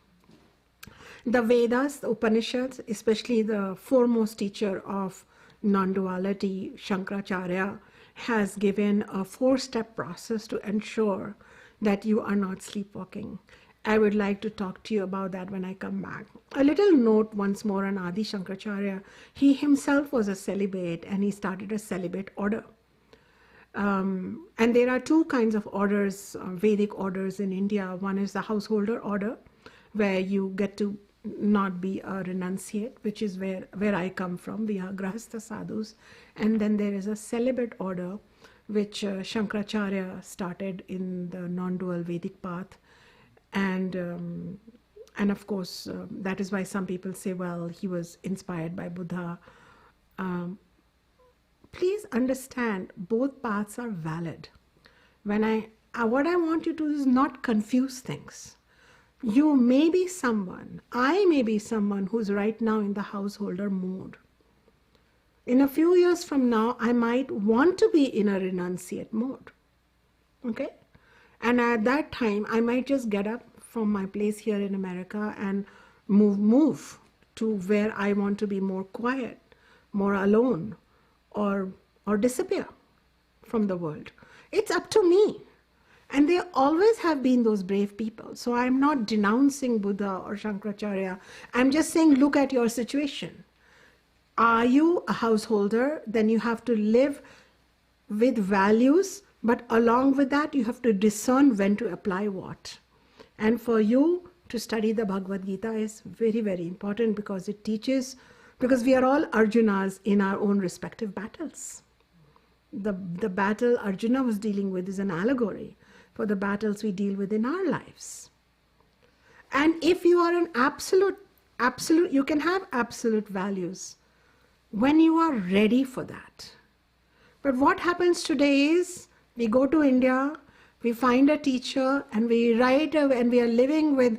The Vedas, the Upanishads, especially the foremost teacher of non-duality, Shankaracharya, has given a 4-step process to ensure that you are not sleepwalking. I would like to talk to you about that when I come back. A little note once more on Adi Shankaracharya. He himself was a celibate and he started a celibate order. And there are 2 kinds of orders, Vedic orders in India. One is the householder order, where you get to not be a renunciate, which is where I come from. We are grahastha sadhus. And then there is a celibate order, which Shankaracharya started in the non-dual Vedic path. And of course, that is why some people say, well, he was inspired by Buddha. Please understand, both paths are valid. What I want you to do is not confuse things. You may be someone, I may be someone who's right now in the householder mode. In a few years from now, I might want to be in a renunciate mode. Okay? And at that time, I might just get up from my place here in America and move to where I want to be more quiet, more alone, or disappear from the world. It's up to me. And there always have been those brave people. So I'm not denouncing Buddha or Shankaracharya. I'm just saying, look at your situation. Are you a householder? Then you have to live with values But along with that, you have to discern when to apply what. And for you to study the Bhagavad Gita is very, very important, because it teaches, because we are all Arjunas in our own respective battles. The battle Arjuna was dealing with is an allegory for the battles we deal with in our lives. And if you are an absolute, you can have absolute values when you are ready for that. But what happens today is, we go to India, we find a teacher, and we and we are living with,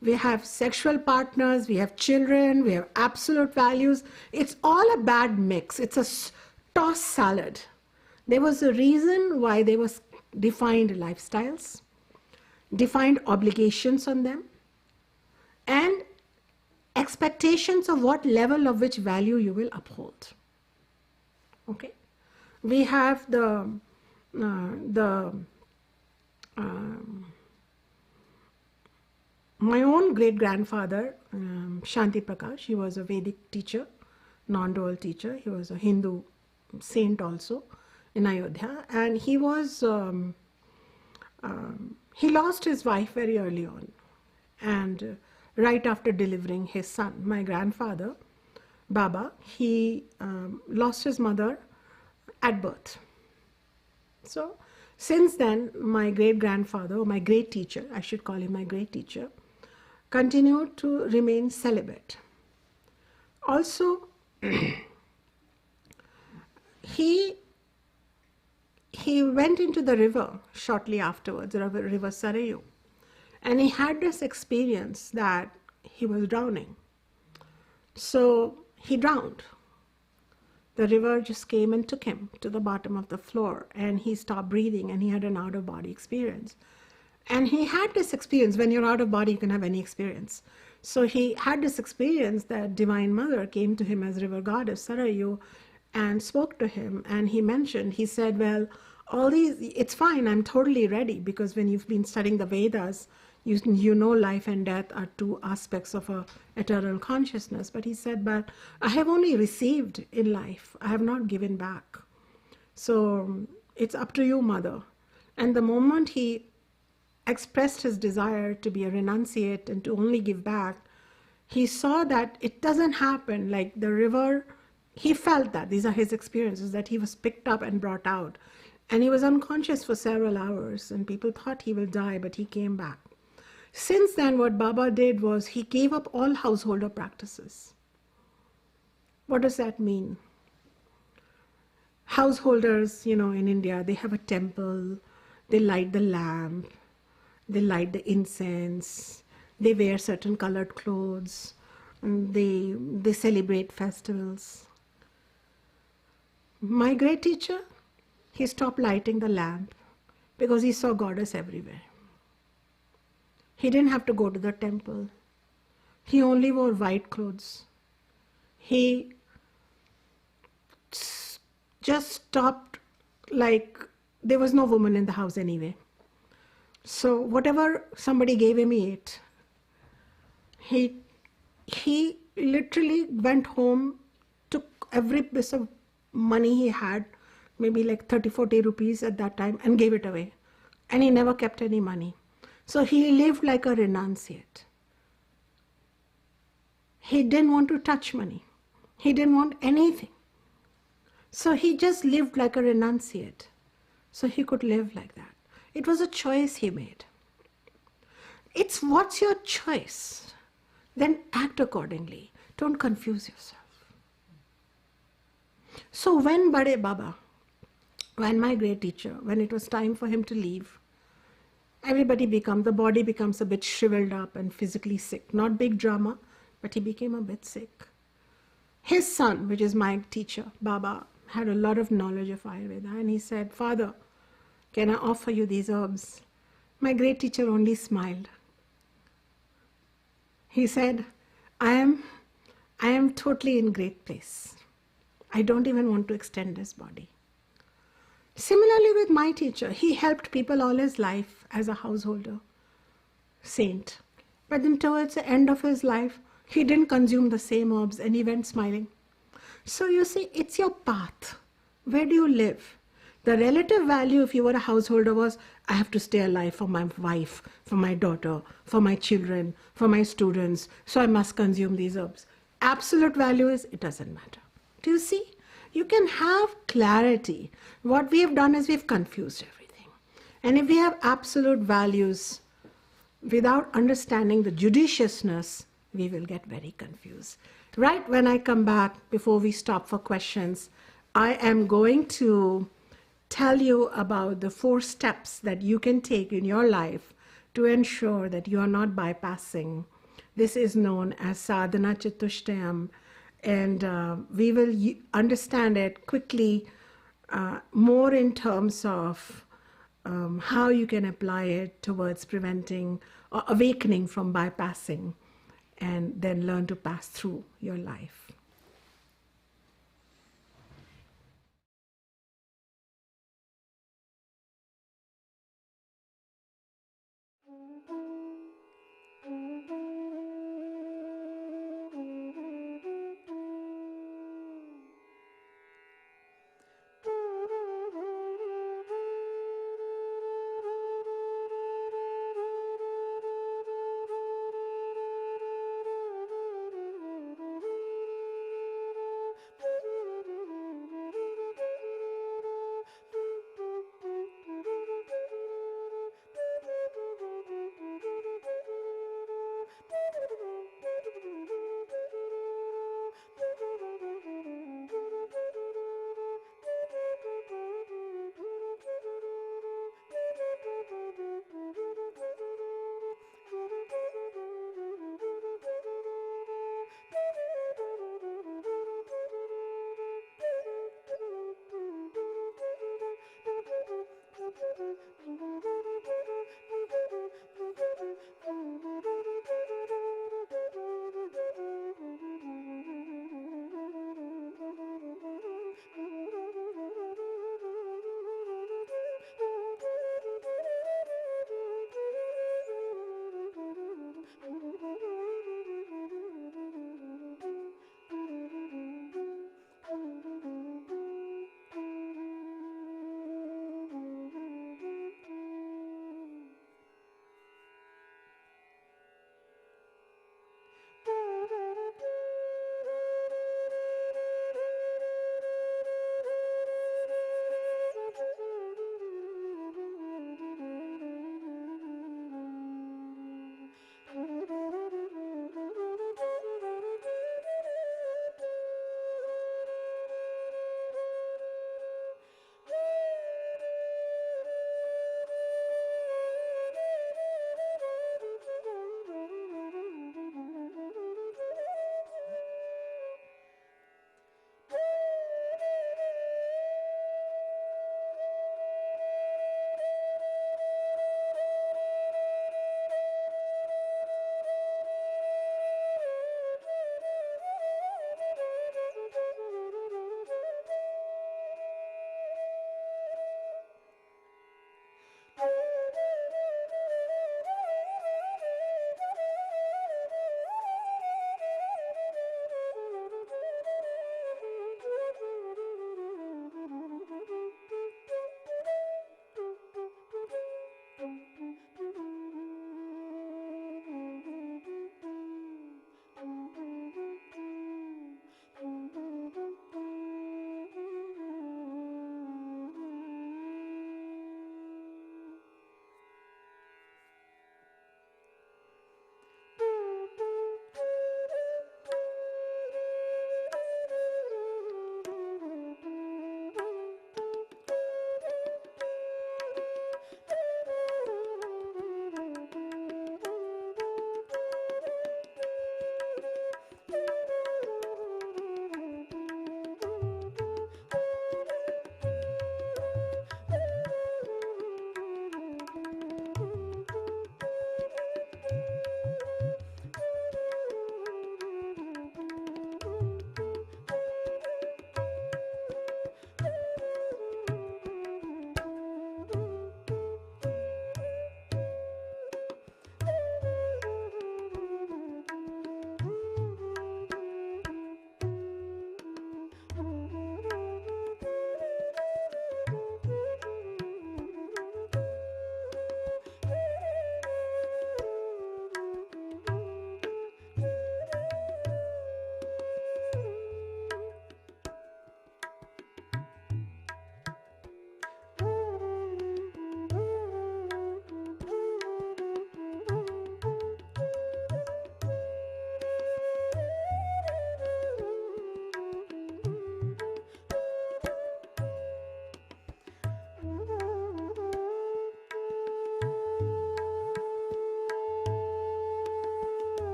we have sexual partners, we have children, we have absolute values. It's all a bad mix. It's a tossed salad. There was a reason why there was defined lifestyles, defined obligations on them, and expectations of what level of which value you will uphold. Okay? We have my own great-grandfather, Shanti Prakash, he was a Vedic teacher, non-dual teacher. He was a Hindu saint also in Ayodhya, and he was, he lost his wife very early on, and right after delivering his son. My grandfather, Baba, he lost his mother at birth. So since then, my great-grandfather, or my great teacher, I should call him my great teacher, continued to remain celibate. Also, he went into the river shortly afterwards, the river Sarayu, and he had this experience that he was drowning. So he drowned. The river just came and took him to the bottom of the floor, and he stopped breathing, and he had an out-of-body experience. And he had this experience. When you're out of body, you can have any experience. So he had this experience that Divine Mother came to him as river goddess Sarayu and spoke to him, and he said, well, all these, it's fine, I'm totally ready, because when you've been studying the Vedas, you know life and death are two aspects of a eternal consciousness. But he said, but I have only received in life, I have not given back. So it's up to you, Mother. And the moment he expressed his desire to be a renunciate and to only give back, he saw that it doesn't happen like the river. He felt that, these are his experiences, that he was picked up and brought out. And he was unconscious for several hours, and people thought he will die, but he came back. Since then, what Baba did was he gave up all householder practices. What does that mean? Householders, in India, they have a temple, they light the lamp, they light the incense, they wear certain colored clothes, and they celebrate festivals. My great teacher, he stopped lighting the lamp because he saw goddess everywhere. He didn't have to go to the temple. He only wore white clothes. He just stopped, like there was no woman in the house anyway. So whatever somebody gave him, he ate. He literally went home, took every piece of money he had, maybe like 30-40 rupees at that time, and gave it away. And he never kept any money. So he lived like a renunciate. He didn't want to touch money. He didn't want anything. So he just lived like a renunciate. So he could live like that. It was a choice he made. It's what's your choice? Then act accordingly. Don't confuse yourself. So when Bade Baba, when my great teacher, when it was time for him to leave, the body becomes a bit shriveled up and physically sick. Not big drama, but he became a bit sick. His son, which is my teacher, Baba, had a lot of knowledge of Ayurveda, and he said, Father, can I offer you these herbs? My great teacher only smiled. He said, I am totally in great place. I don't even want to extend this body. Similarly with my teacher, he helped people all his life as a householder, saint. But then towards the end of his life, he didn't consume the same herbs and he went smiling. So you see, it's your path. Where do you live? The relative value, if you were a householder, was I have to stay alive for my wife, for my daughter, for my children, for my students, so I must consume these herbs. Absolute value is it doesn't matter. Do you see? You can have clarity. What we have done is we've confused everything. And if we have absolute values without understanding the judiciousness, we will get very confused. Right when I come back, before we stop for questions, I am going to tell you about the 4 steps that you can take in your life to ensure that you are not bypassing. This is known as sadhana chatushtayam, and we will understand it quickly, more in terms of how you can apply it towards preventing or awakening from bypassing, and then learn to pass through your life.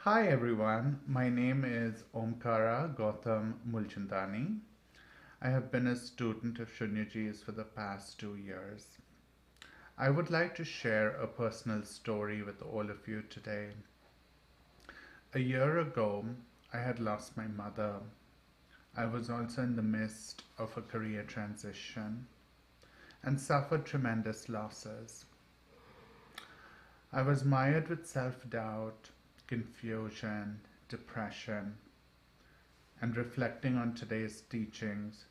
Hi everyone, my name is Omkara Gautam Mulchandani. I have been a student of Shunyaji's for the past 2 years. I would like to share a personal story with all of you today. A year ago, I had lost my mother. I was also in the midst of a career transition and suffered tremendous losses. I was mired with self-doubt, confusion, depression, and reflecting on today's teachings,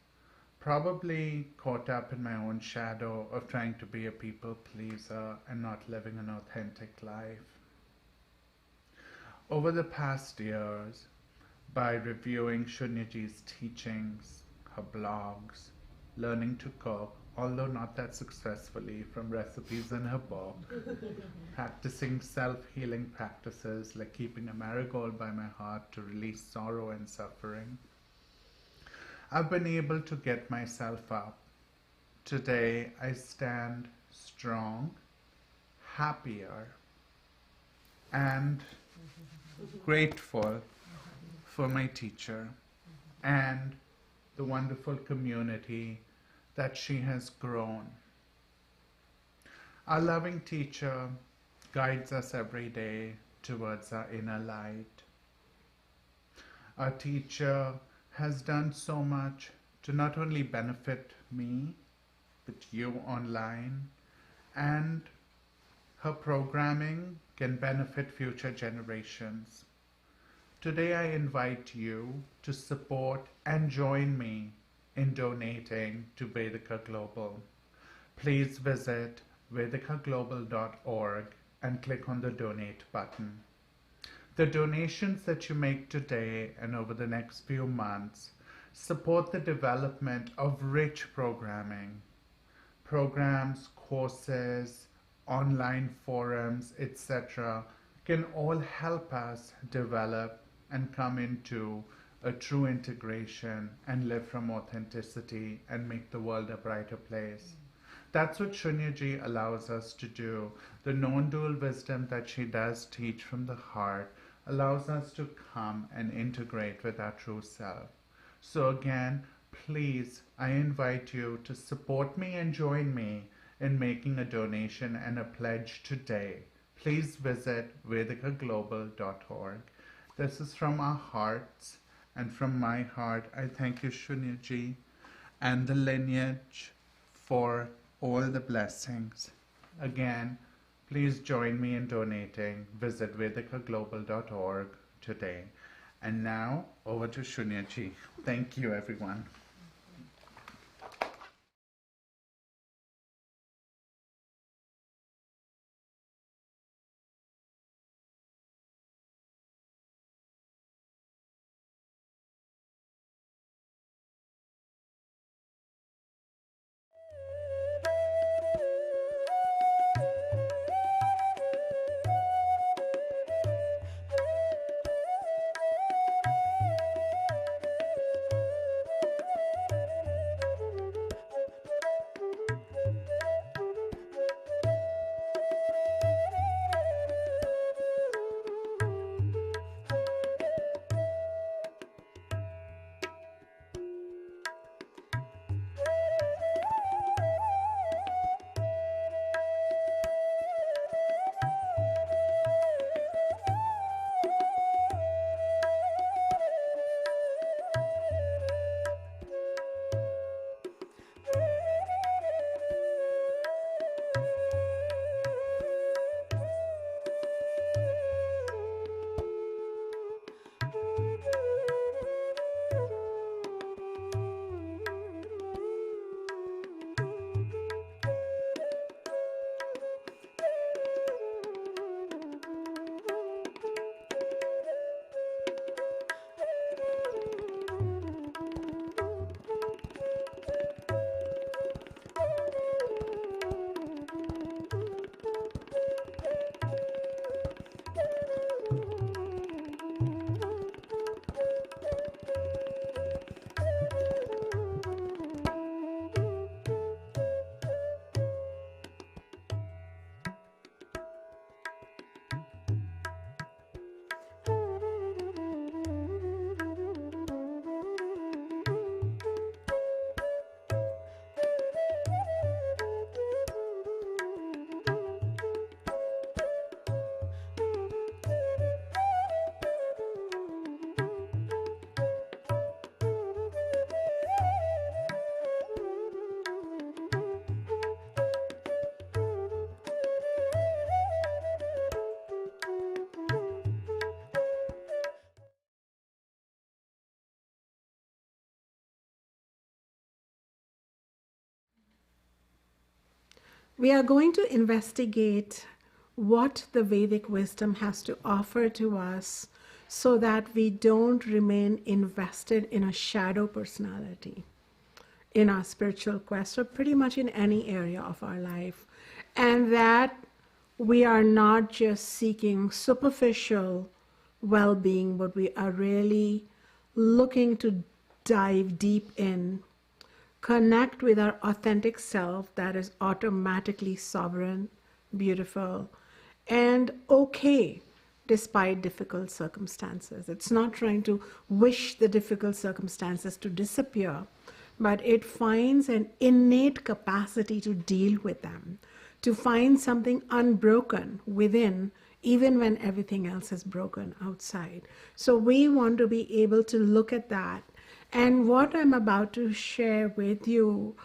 probably caught up in my own shadow of trying to be a people pleaser and not living an authentic life. Over the past years, by reviewing Shunyaji's teachings, her blogs, learning to cook, although not that successfully from recipes in her book, practicing self-healing practices like keeping a marigold by my heart to release sorrow and suffering, I've been able to get myself up. Today I stand strong, happier, and grateful for my teacher and the wonderful community that she has grown. Our loving teacher guides us every day towards our inner light. Our teacher has done so much to not only benefit me, but you online, and her programming can benefit future generations. Today I invite you to support and join me in donating to Vedika Global. Please visit vedikaglobal.org and click on the donate button. The donations that you make today and over the next few months support the development of rich programming, programs, courses, online forums, etc. can all help us develop and come into a true integration and live from authenticity and make the world a brighter place. That's what Shunyaji allows us to do. The non-dual wisdom that she does teach from the heart allows us to come and integrate with our true self. So again, please, I invite you to support me and join me in making a donation and a pledge today. Please visit vedikaglobal.org. This is from our hearts, and from my heart, I thank you, Shunyaji, and the lineage for all the blessings. Again, please join me in donating. Visit vedikaglobal.org today. And now, over to Shunyaji. Thank you, everyone. We are going to investigate what the Vedic wisdom has to offer to us so that we don't remain invested in a shadow personality in our spiritual quest, or pretty much in any area of our life, and that we are not just seeking superficial well-being, but we are really looking to dive deep in, connect with our authentic self that is automatically sovereign, beautiful, and okay despite difficult circumstances. It's not trying to wish the difficult circumstances to disappear, but it finds an innate capacity to deal with them, to find something unbroken within, even when everything else is broken outside. So we want to be able to look at that. And what I'm about to share with you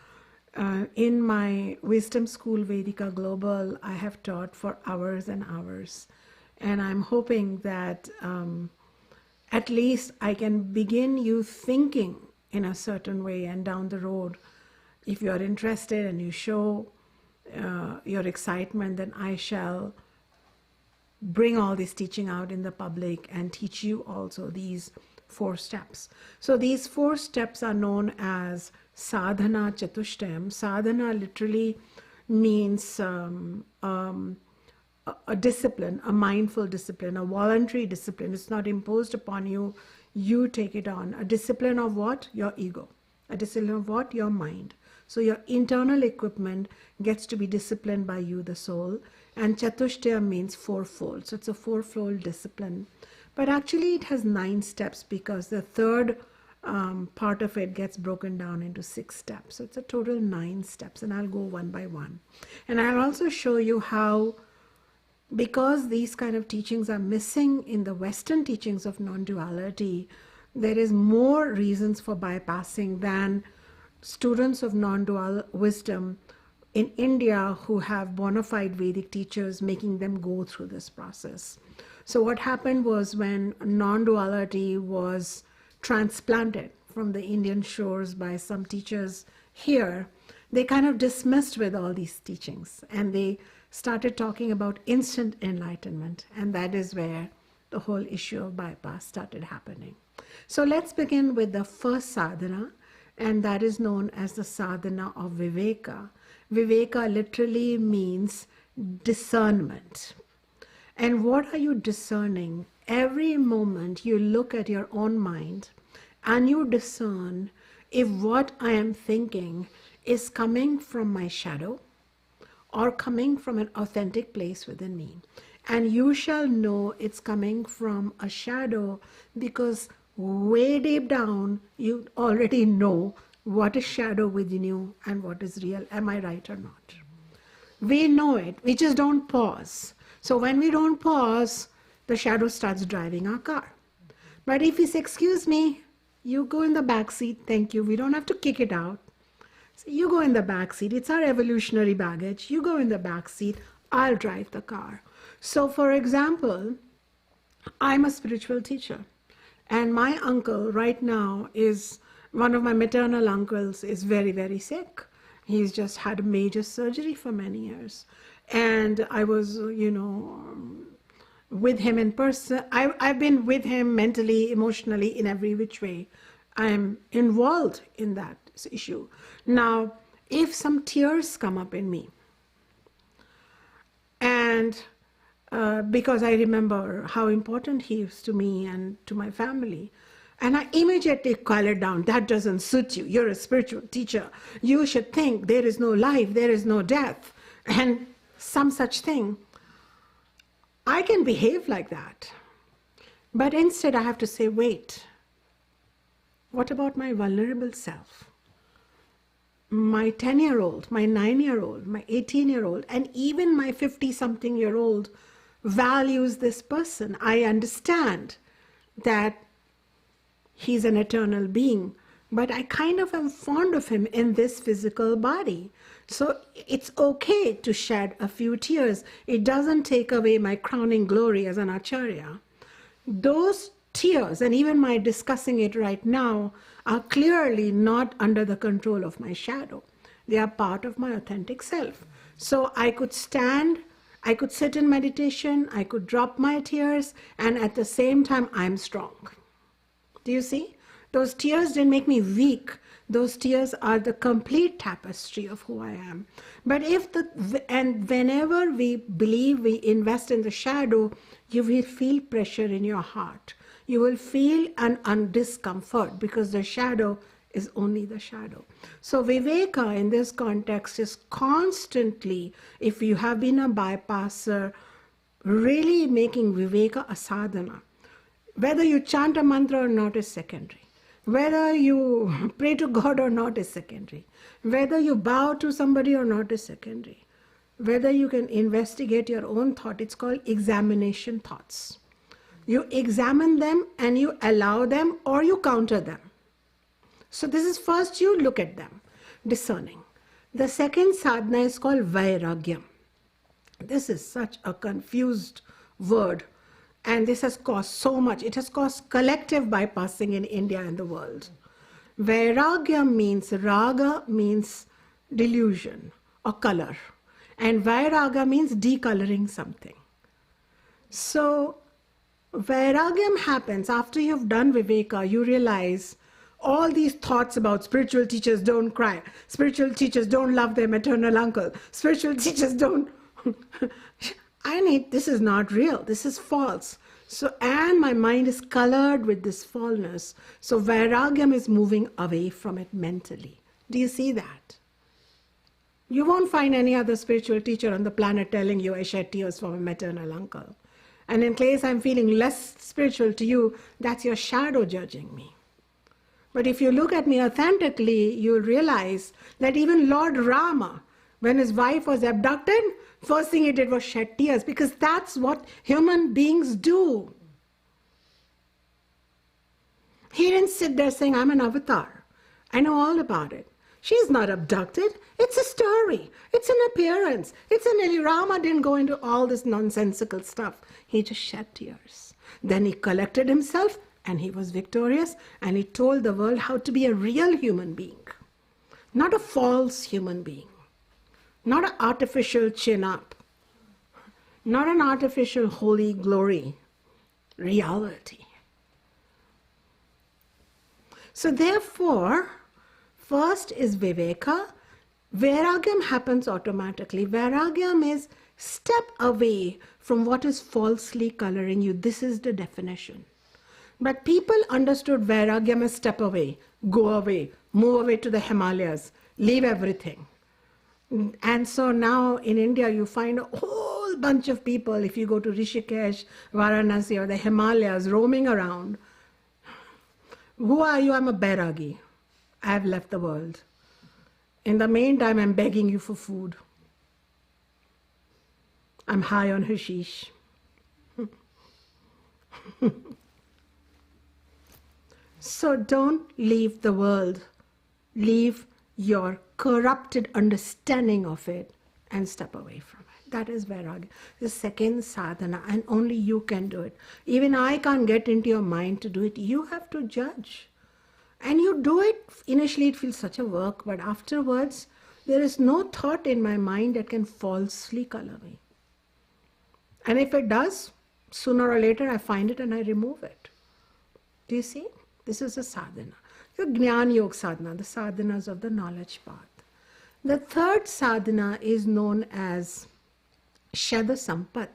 in my Wisdom School Vedika Global, I have taught for hours and hours. And I'm hoping that at least I can begin you thinking in a certain way, and down the road, if you're interested and you show your excitement, then I shall bring all this teaching out in the public and teach you also these 4 steps. So these 4 steps are known as sadhana chatushtam. Sadhana literally means a discipline, a mindful discipline, a voluntary discipline. It's not imposed upon you. You take it on. A discipline of what? Your ego. A discipline of what? Your mind. So your internal equipment gets to be disciplined by you, the soul. And Chatushtaya means fourfold. So it's a fourfold discipline. But actually it has 9 steps, because the third part of it gets broken down into 6 steps. So it's a total 9 steps, and I'll go one by one. And I'll also show you how, because these kind of teachings are missing in the Western teachings of non-duality, there is more reasons for bypassing than students of non-dual wisdom in India who have bona fide Vedic teachers making them go through this process. So what happened was, when non-duality was transplanted from the Indian shores by some teachers here, they kind of dismissed with all these teachings, and they started talking about instant enlightenment, and that is where the whole issue of bypass started happening. So let's begin with the first sadhana, and that is known as the sadhana of viveka. Viveka literally means discernment. And what are you discerning? Every moment you look at your own mind and you discern if what I am thinking is coming from my shadow or coming from an authentic place within me. And you shall know it's coming from a shadow, because way deep down you already know what is shadow within you and what is real. Am I right or not? We know it, we just don't pause. So when we don't pause, the shadow starts driving our car. But if we say, excuse me, you go in the back seat, thank you, we don't have to kick it out. So you go in the back seat, it's our evolutionary baggage, you go in the back seat, I'll drive the car. So for example, I'm a spiritual teacher, and my uncle right now is, one of my maternal uncles is very, very sick. He's just had a major surgery for many years. And I was, with him in person. I've been with him mentally, emotionally, in every which way. I'm involved in that issue. Now, if some tears come up in me, and because I remember how important he is to me and to my family, and I immediately call it down. That doesn't suit you. You're a spiritual teacher. You should think there is no life, there is no death, and some such thing. I can behave like that. But instead I have to say, wait, what about my vulnerable self? My 10-year-old, my 9-year-old, my 18-year-old, and even my 50-something-year-old values this person. I understand that he's an eternal being, but I kind of am fond of him in this physical body. So it's okay to shed a few tears. It doesn't take away my crowning glory as an Acharya. Those tears, and even my discussing it right now, are clearly not under the control of my shadow. They are part of my authentic self. So I could stand, I could sit in meditation, I could drop my tears, and at the same time, I'm strong. Do you see? Those tears didn't make me weak. Those tears are the complete tapestry of who I am. But whenever we believe we invest in the shadow, you will feel pressure in your heart. You will feel an discomfort because the shadow is only the shadow. So Viveka in this context is constantly, if you have been a bypasser, really making Viveka a sadhana. Whether you chant a mantra or not is secondary. Whether you pray to God or not is secondary. Whether you bow to somebody or not is secondary. Whether you can investigate your own thought, it's called examination thoughts. You examine them and you allow them or you counter them. So this is first you look at them, discerning. The second sadhana is called vairagyam. This is such a confused word. And this has caused so much. It has caused collective bypassing in India and the world. Vairagya means, raga means delusion or color. And vairaga means decoloring something. So vairagyam happens after you've done viveka. You realize all these thoughts about spiritual teachers don't cry. Spiritual teachers don't love their maternal uncle. Spiritual teachers don't... this is not real, this is false. So, and my mind is colored with this fallness. So vairagyam is moving away from it mentally. Do you see that? You won't find any other spiritual teacher on the planet telling you I shed tears for my maternal uncle. And in case I'm feeling less spiritual to you, that's your shadow judging me. But if you look at me authentically, you'll realize that even Lord Rama, when his wife was abducted, first thing he did was shed tears, because that's what human beings do. He didn't sit there saying, I'm an avatar. I know all about it. She's not abducted. It's a story. It's an appearance. Rama didn't go into all this nonsensical stuff. He just shed tears. Then he collected himself and he was victorious and he told the world how to be a real human being, not a false human being. Not an artificial chin up, not an artificial holy glory, reality. So therefore, first is viveka. Vairagyam happens automatically. Vairagyam is step away from what is falsely coloring you. This is the definition. But people understood vairagyam as step away, go away, move away to the Himalayas, leave everything. And so now in India you find a whole bunch of people, if you go to Rishikesh, Varanasi or the Himalayas, roaming around. Who are you? I'm a Bairagi. I have left the world. In the meantime, I'm begging you for food. I'm high on hashish. So don't leave the world. Leave your corrupted understanding of it and step away from it. That is vairagya. The second sadhana, and only you can do it. Even I can't get into your mind to do it. You have to judge. And you do it, initially it feels such a work, but afterwards there is no thought in my mind that can falsely color me. And if it does, sooner or later I find it and I remove it. Do you see? This is a sadhana. The Jnana Yoga sadhana, the sadhanas of the knowledge path. The third sadhana is known as Shada Sampat,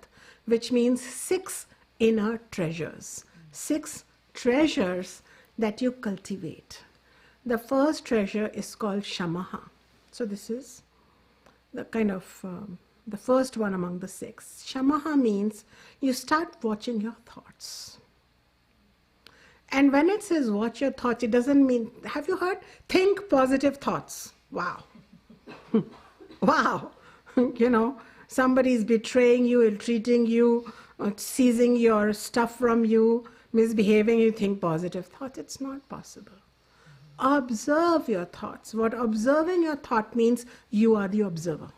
which means 6 inner treasures. 6 treasures that you cultivate. The first treasure is called Shamaha. So this is the kind of the first one among the 6. Shamaha means you start watching your thoughts. And when it says watch your thoughts, it doesn't mean, have you heard? Think positive thoughts. Wow. Wow. You know, somebody's betraying you, ill-treating you, seizing your stuff from you, misbehaving, you think positive thoughts. It's not possible. Observe your thoughts. What observing your thought means, you are the observer.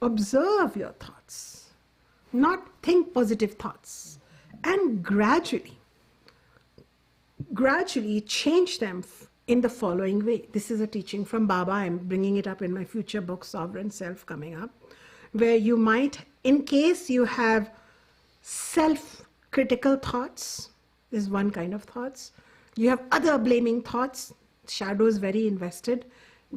Observe your thoughts, not think positive thoughts. And gradually change them in the following way. This is a teaching from Baba. I'm bringing it up in my future book, Sovereign Self, coming up, where you might, in case you have self-critical thoughts, is one kind of thoughts. You have other blaming thoughts, shadow is very invested.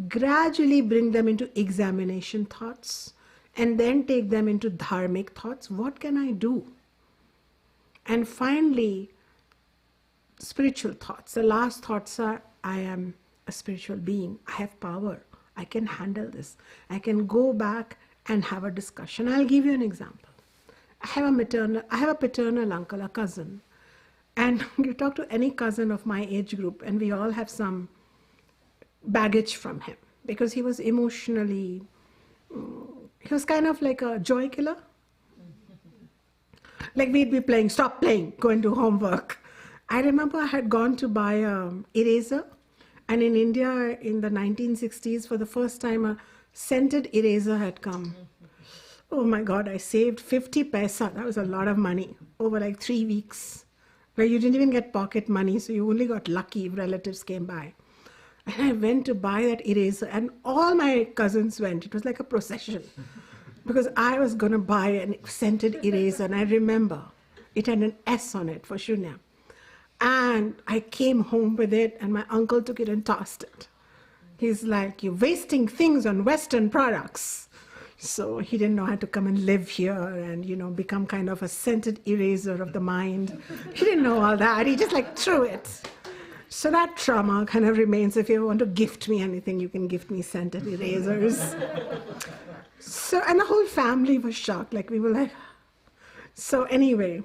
Gradually bring them into examination thoughts and then take them into dharmic thoughts. What can I do? And finally, spiritual thoughts. The last thoughts are, I am a spiritual being. I have power. I can handle this. I can go back and have a discussion. I'll give you an example. I have a paternal uncle, a cousin. And you talk to any cousin of my age group and we all have some baggage from him because he was emotionally, he was kind of like a joy killer. Like we'd be playing, stop playing, go and do homework. I remember I had gone to buy an eraser, and in India in the 1960s, for the first time, a scented eraser had come. Oh my God, I saved 50 paisa. That was a lot of money over like 3 weeks, where you didn't even get pocket money, so you only got lucky if relatives came by. And I went to buy that eraser, and all my cousins went. It was like a procession. Because I was going to buy a scented eraser, and I remember it had an S on it for Shunya. And I came home with it, and my uncle took it and tossed it. He's like, you're wasting things on Western products. So he didn't know how to come and live here and, you know, become kind of a scented eraser of the mind. He didn't know all that. He just like threw it. So that trauma kind of remains. If you want to gift me anything, you can gift me scented erasers. So, and the whole family was shocked. Like we were like, so anyway,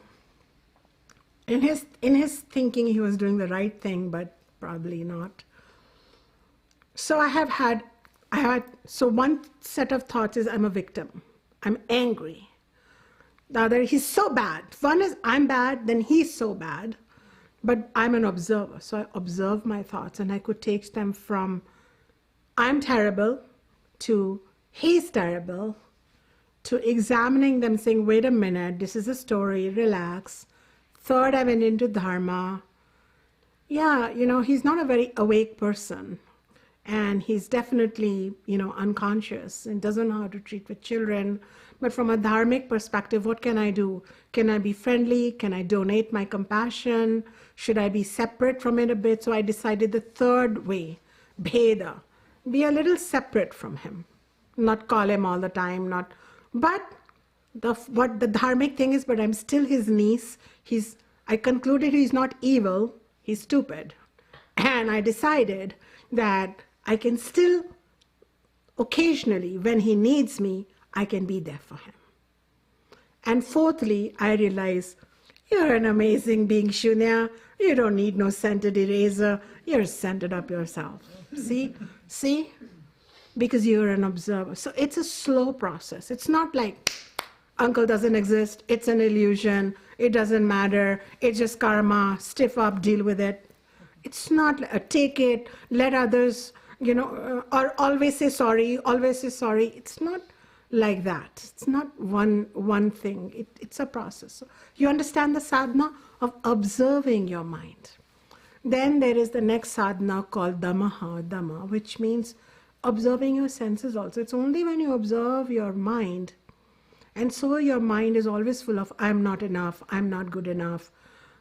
in his thinking, he was doing the right thing, but probably not. So so one set of thoughts is I'm a victim. I'm angry. The other, he's so bad. One is I'm bad, then he's so bad, but I'm an observer. So I observe my thoughts, and I could take them from I'm terrible to he's terrible, to examining them, saying, wait a minute, this is a story, relax. Third, I went into dharma. Yeah, you know, he's not a very awake person. And he's definitely, you know, unconscious and doesn't know how to treat with children. But from a dharmic perspective, what can I do? Can I be friendly? Can I donate my compassion? Should I be separate from it a bit? So I decided the third way, bheda, be a little separate from him. Not call him all the time, but what the dharmic thing is, but I'm still his niece. I concluded he's not evil, he's stupid. And I decided that I can still, occasionally, when he needs me, I can be there for him. And fourthly, I realize, you're an amazing being, Shunya. You don't need no scented eraser. You're scented up yourself. See? Because you're an observer. So it's a slow process. It's not like uncle doesn't exist, it's an illusion, it doesn't matter, it's just karma, stiff up, deal with it. It's not take it, let others, you know, or always say sorry, always say sorry. It's not like that. It's not one thing. It's a process. So you understand the sadhana of observing your mind. Then there is the next sadhana called dhamma, which means observing your senses also. It's only when you observe your mind, and so your mind is always full of I'm not enough, I'm not good enough.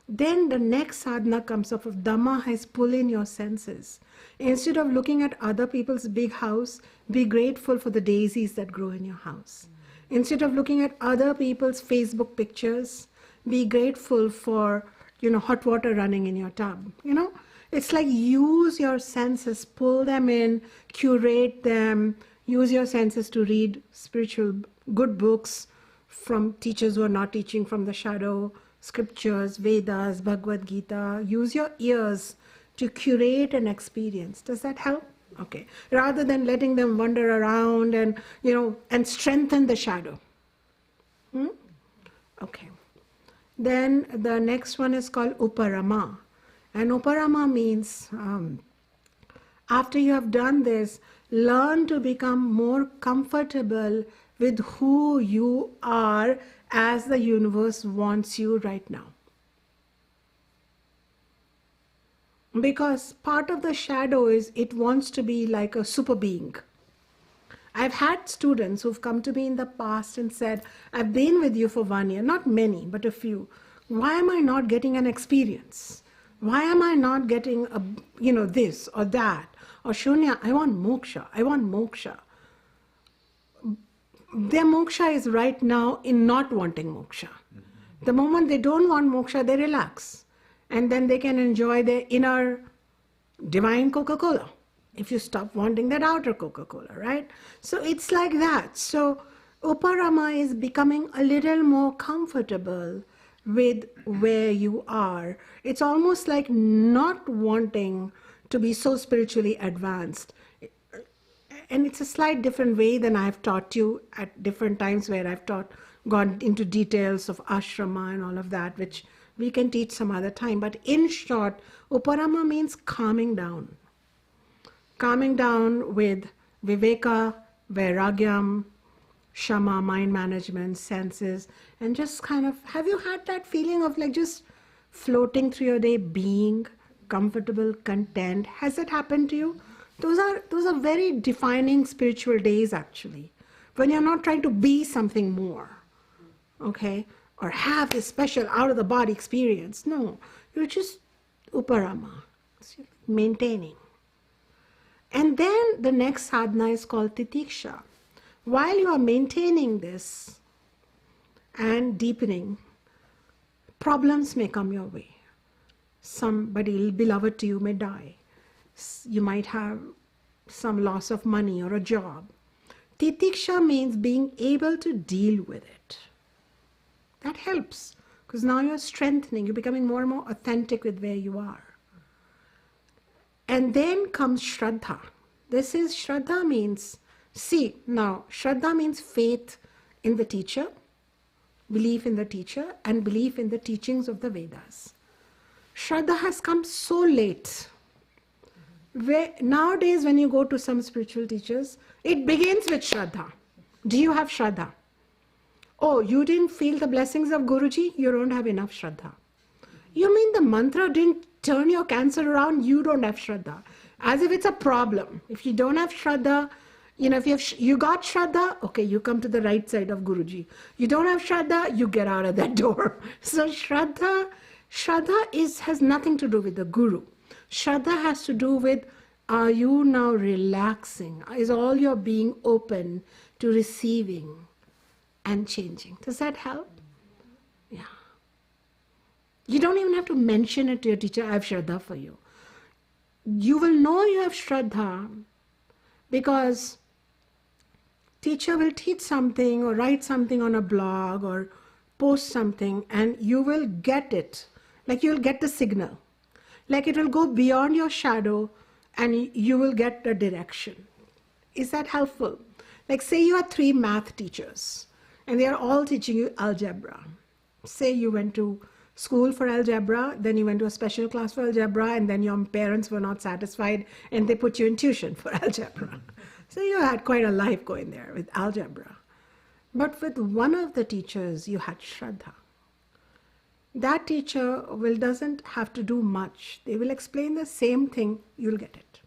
Then the next sadhana comes up of dhamma is pull in your senses. Instead of looking at other people's big house, be grateful for the daisies that grow in your house. Instead of looking at other people's Facebook pictures, be grateful for, you know, hot water running in your tub. You know, it's like use your senses, pull them in, curate them, use your senses to read spiritual good books from teachers who are not teaching from the shadow, scriptures, Vedas, Bhagavad Gita. Use your ears to curate an experience. Does that help? Okay. Rather than letting them wander around and, you know, and strengthen the shadow. Okay. Then the next one is called uparama. And uparama means, after you have done this, learn to become more comfortable with who you are as the universe wants you right now. Because part of the shadow is it wants to be like a super being. I've had students who've come to me in the past and said, I've been with you for 1 year, not many, but a few. Why am I not getting an experience? Why am I not getting this or that? Or Shunya, I want moksha. I want moksha. Their moksha is right now in not wanting moksha. The moment they don't want moksha, they relax. And then they can enjoy their inner divine Coca-Cola. If you stop wanting that outer Coca-Cola, right? So it's like that. So Uparama is becoming a little more comfortable with where you are. It's almost like not wanting to be so spiritually advanced. And it's a slight different way than I've taught you at different times where I've gone into details of ashrama and all of that, which we can teach some other time. But in short, Uparama means calming down. Calming down with viveka, vairagyam, shama, mind management, senses, and just kind of, have you had that feeling of like just floating through your day, being comfortable, content? Has it happened to you? Those are very defining spiritual days actually, when you're not trying to be something more, okay, or have this special out of the body experience. No, you're just Uparama, maintaining. And then the next sadhana is called titiksha. While you are maintaining this and deepening, problems may come your way. Somebody beloved to you may die. You might have some loss of money or a job. Titiksha means being able to deal with it. That helps, because now you're strengthening, you're becoming more and more authentic with where you are. And then comes Shraddha. Shraddha means, Shraddha means faith in the teacher, belief in the teacher, and belief in the teachings of the Vedas. Shraddha has come so late. Nowadays, when you go to some spiritual teachers, it begins with Shraddha. Do you have Shraddha? Oh, you didn't feel the blessings of Guruji? You don't have enough Shraddha. You mean the mantra didn't turn your cancer around? You don't have Shraddha. As if it's a problem. If you don't have Shraddha, if you got Shraddha, okay, you come to the right side of Guruji. You don't have Shraddha, you get out of that door. So Shraddha has nothing to do with the Guru. Shraddha has to do with, are you now relaxing? Is all your being open to receiving and changing? Does that help? Yeah. You don't even have to mention it to your teacher, I have Shraddha for you. You will know you have Shraddha because teacher will teach something or write something on a blog or post something and you will get it. Like you'll get the signal. Like it will go beyond your shadow and you will get the direction. Is that helpful? Like say you have 3 math teachers and they are all teaching you algebra. Say you went to school for algebra, then you went to a special class for algebra, and then your parents were not satisfied and they put you in tuition for algebra. So you had quite a life going there with algebra. But with one of the teachers, you had Shraddha. That teacher doesn't have to do much. They will explain the same thing, you'll get it.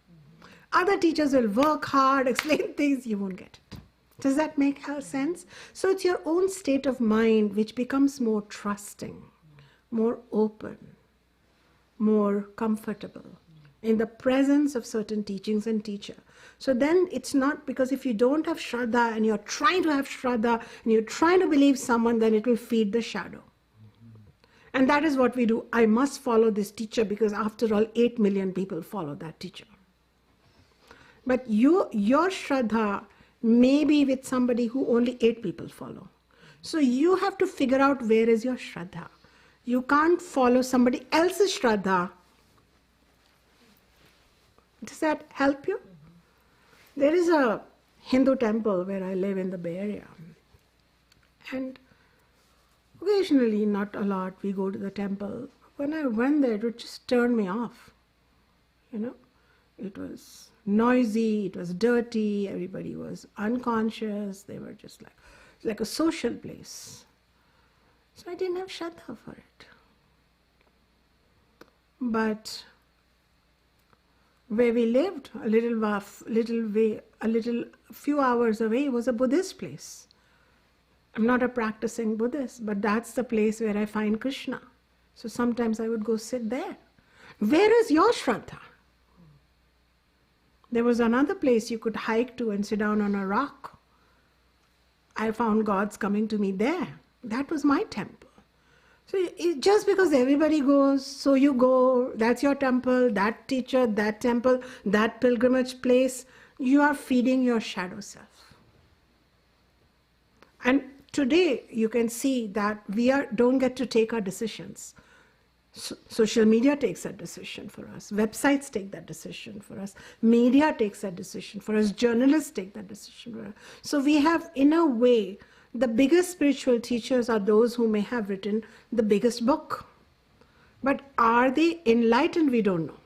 Other teachers will work hard, explain things, you won't get it. Does that make sense? So it's your own state of mind which becomes more trusting, more open, more comfortable in the presence of certain teachings and teacher. So then it's not because if you don't have Shraddha and you're trying to have Shraddha and you're trying to believe someone, then it will feed the shadow. And that is what we do. I must follow this teacher because after all, 8 million people follow that teacher. But your Shraddha may be with somebody who only 8 people follow. So you have to figure out where is your Shraddha. You can't follow somebody else's Shraddha. Does that help you? There is a Hindu temple where I live in the Bay Area. And occasionally, not a lot, we go to the temple. When I went there, it would just turn me off. It was noisy, it was dirty, everybody was unconscious. They were just like a social place. So I didn't have Shraddha for it. But where we lived, few hours away, was a Buddhist place. I'm not a practicing Buddhist, but that's the place where I find Krishna. So sometimes I would go sit there. Where is your Shraddha? There was another place you could hike to and sit down on a rock. I found gods coming to me there. That was my temple. So just because everybody goes, so you go, that's your temple, that teacher, that temple, that pilgrimage place, you are feeding your shadow self. And today you can see that we don't get to take our decisions. Social media takes that decision for us. Websites take that decision for us. Media takes that decision for us. Journalists take that decision for us. So we have, in a way, the biggest spiritual teachers are those who may have written the biggest book. But are they enlightened? We don't know.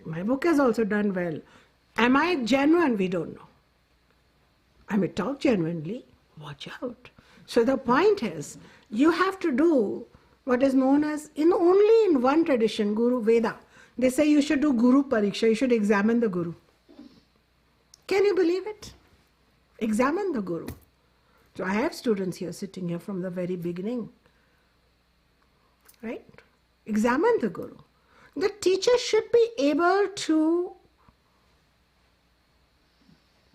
My book has also done well. Am I genuine? We don't know. I may talk genuinely. Watch out. So the point is, you have to do what is known as, only in one tradition, Guru Veda, they say you should do Guru Pariksha, you should examine the Guru. Can you believe it? Examine the Guru. So I have students here sitting here from the very beginning. Right? Examine the Guru. The teacher should be able to,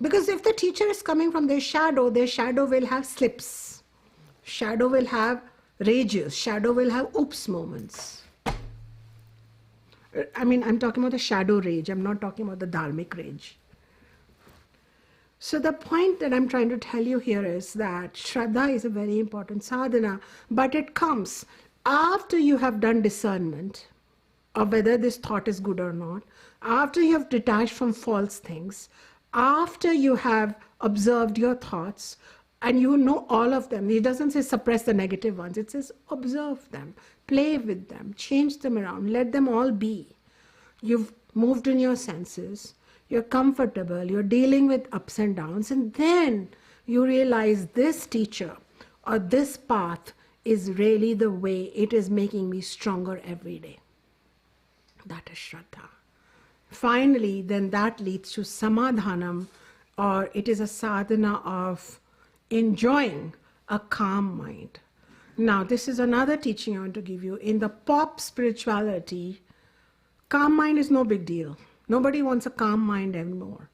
because if the teacher is coming from their shadow will have slips. Shadow will have rages. Shadow will have oops moments. I mean, I'm talking about the shadow rage. I'm not talking about the dharmic rage. So the point that I'm trying to tell you here is that Shraddha is a very important sadhana, but it comes after you have done discernment of whether this thought is good or not, after you have detached from false things, after you have observed your thoughts, and you know all of them. It doesn't say suppress the negative ones. It says observe them, play with them, change them around, let them all be. You've moved in your senses, you're comfortable, you're dealing with ups and downs, and then you realize this teacher or this path is really the way it is making me stronger every day. That is Shraddha. Finally, then that leads to Samadhanam, or it is a sadhana of enjoying a calm mind. Now, this is another teaching I want to give you. In the pop spirituality, calm mind is no big deal. Nobody wants a calm mind anymore.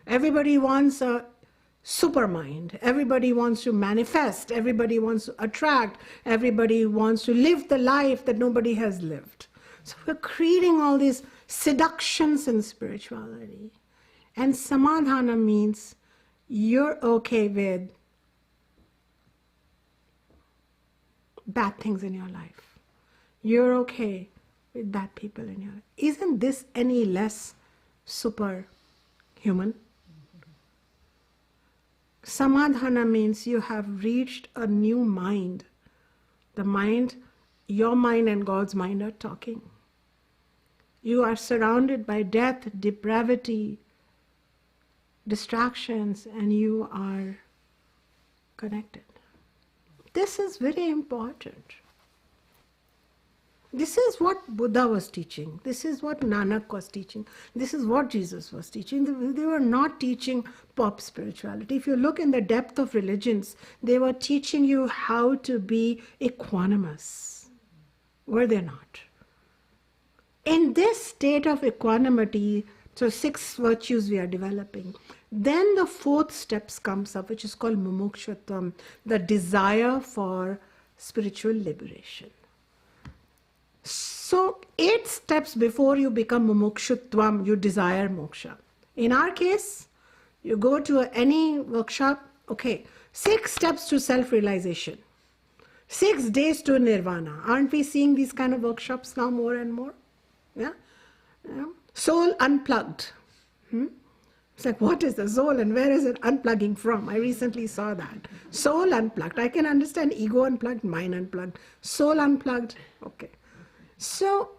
Everybody wants a super mind. Everybody wants to manifest. Everybody wants to attract. Everybody wants to live the life that nobody has lived. So we're creating all these seductions in spirituality. And samadhana means you're okay with bad things in your life. You're okay with bad people in your life. Isn't this any less superhuman? Samadhana means you have reached a new mind. The mind, your mind and God's mind are talking. You are surrounded by death, depravity, distractions, and you are connected. This is very important. This is what Buddha was teaching. This is what Nanak was teaching. This is what Jesus was teaching. They were not teaching pop spirituality. If you look in the depth of religions, they were teaching you how to be equanimous. Were they not? In this state of equanimity, so 6 virtues we are developing. Then the 4th step comes up, which is called mumukshutvam, the desire for spiritual liberation. So 8 steps before you become mumukshutvam, you desire moksha. In our case, you go to any workshop, okay, 6 steps to self-realization, 6 days to nirvana. Aren't we seeing these kind of workshops now more and more? Yeah? Soul unplugged. It's like, what is the soul and where is it unplugging from? I recently saw that. Soul unplugged. I can understand ego unplugged, mind unplugged. Soul unplugged. Okay. So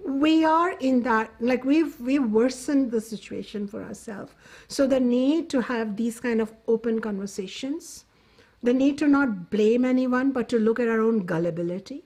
we are in that, like we've worsened the situation for ourselves. So the need to have these kind of open conversations, the need to not blame anyone, but to look at our own gullibility.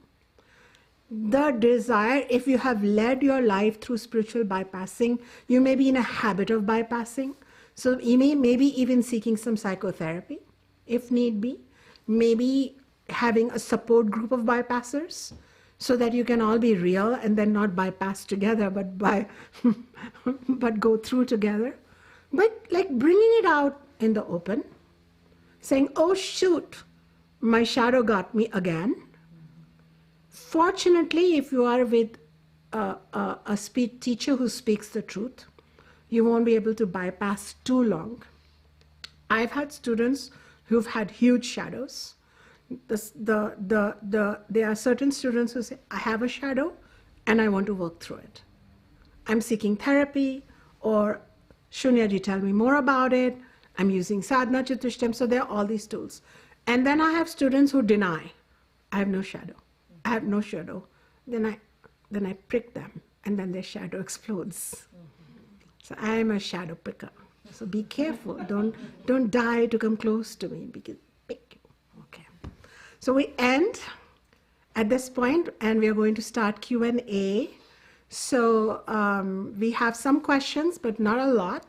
the desire, if you have led your life through spiritual bypassing, you may be in a habit of bypassing. So you maybe even seeking some psychotherapy, if need be. Maybe having a support group of bypassers so that you can all be real and then not bypass together, but but go through together. But like bringing it out in the open, saying, oh shoot, my shadow got me again. Fortunately, if you are with a speech teacher who speaks the truth, you won't be able to bypass too long. I've had students who've had huge shadows. There are certain students who say, I have a shadow and I want to work through it. I'm seeking therapy, or Shunyaji, tell me more about it. I'm using sadhana chatushtayam. So there are all these tools. And then I have students who deny, I have no shadow. I have no shadow. Then I prick them, and then their shadow explodes. So I am a shadow picker. So be careful. Don't die to come close to me, because pick you. Okay. So we end at this point, and we are going to start Q&A. So we have some questions, but not a lot.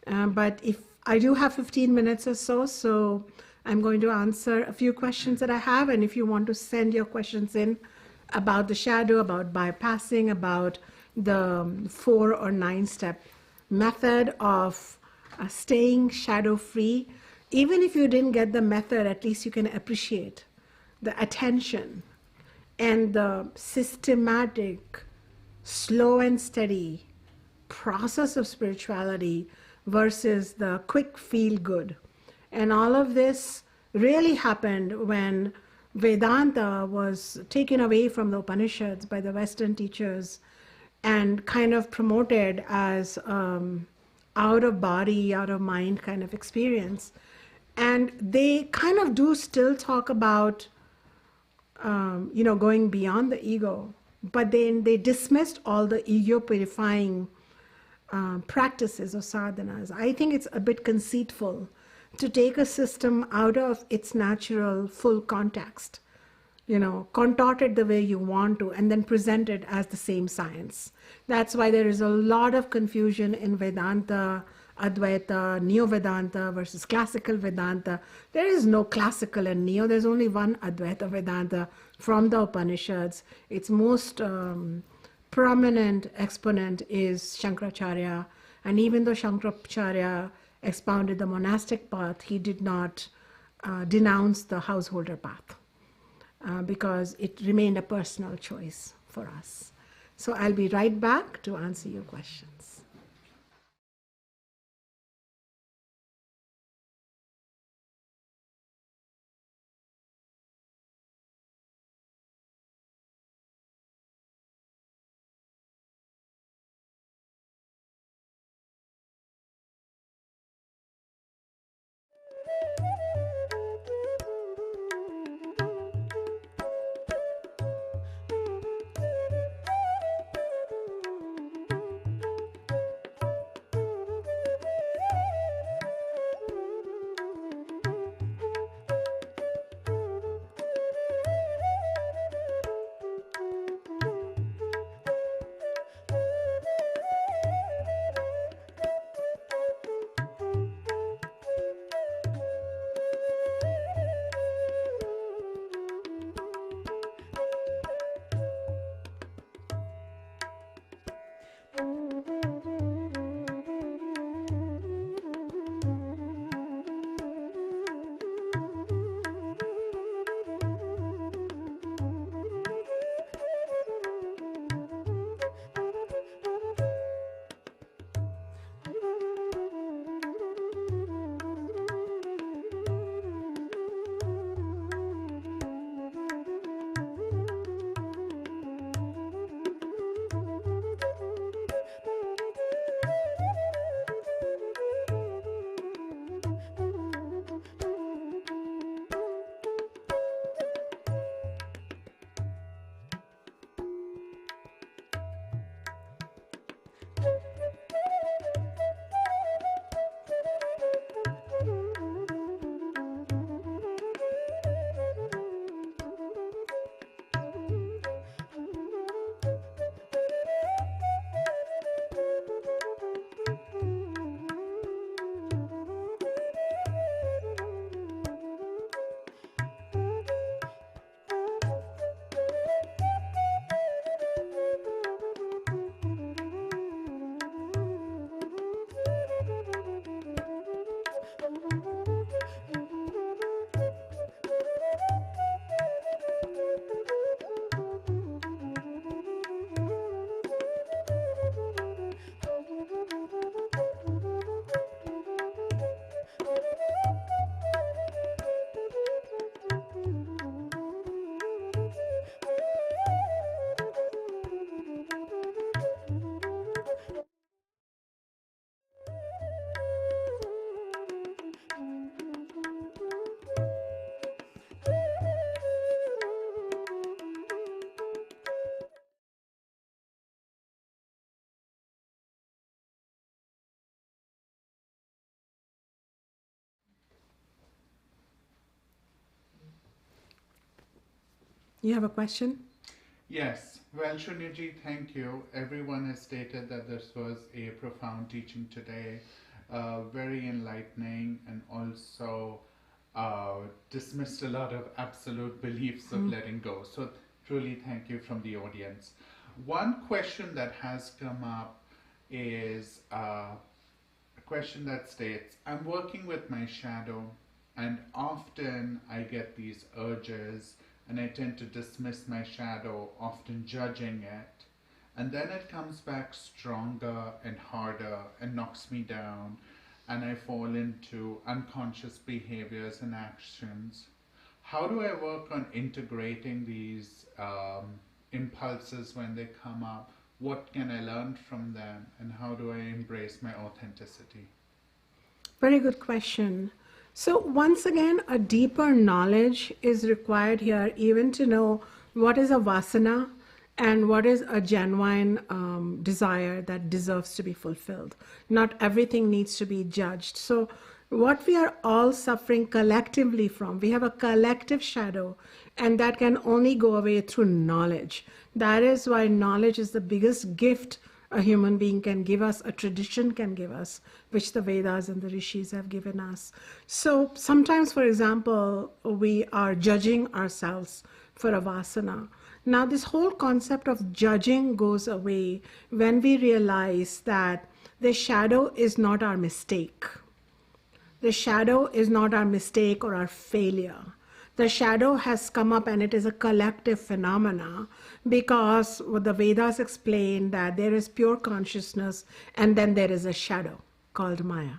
But if I do have 15 minutes or so I'm going to answer a few questions that I have. And if you want to send your questions in about the shadow, about bypassing, about the 4 or 9 step method of staying shadow free, even if you didn't get the method, at least you can appreciate the attention and the systematic, slow and steady process of spirituality versus the quick feel good. And all of this really happened when Vedanta was taken away from the Upanishads by the Western teachers and kind of promoted as out of body, out of mind kind of experience. And they kind of do still talk about, going beyond the ego, but then they dismissed all the ego purifying practices or sadhanas. I think it's a bit conceitful to take a system out of its natural full context, contort it the way you want to, and then present it as the same science. That's why there is a lot of confusion in Vedanta, Advaita, Neo-Vedanta versus classical Vedanta. There is no classical and Neo. There's only one Advaita Vedanta from the Upanishads. Its most prominent exponent is Shankaracharya. And even though Shankaracharya expounded the monastic path, he did not denounce the householder path because it remained a personal choice for us. So I'll be right back to answer your questions. You have a question? Yes. Well, Shunyaji, thank you. Everyone has stated that this was a profound teaching today, very enlightening, and also dismissed a lot of absolute beliefs of letting go. So truly thank you from the audience. One question that has come up is a question that states, I'm working with my shadow, and often I get these urges and I tend to dismiss my shadow, often judging it. And then it comes back stronger and harder and knocks me down, and I fall into unconscious behaviors and actions. How do I work on integrating these impulses when they come up? What can I learn from them, and how do I embrace my authenticity? Very good question. So once again, a deeper knowledge is required here, even to know what is a vasana and what is a genuine desire that deserves to be fulfilled. Not everything needs to be judged. So what we are all suffering collectively from, we have a collective shadow, and that can only go away through knowledge. That is why knowledge is the biggest gift a human being can give us, a tradition can give us, which the Vedas and the Rishis have given us. So sometimes, for example, we are judging ourselves for a vasana. Now, this whole concept of judging goes away when we realize that the shadow is not our mistake. The shadow is not our mistake or our failure. The shadow has come up, and it is a collective phenomena, because what the Vedas explain that there is pure consciousness and then there is a shadow called Maya.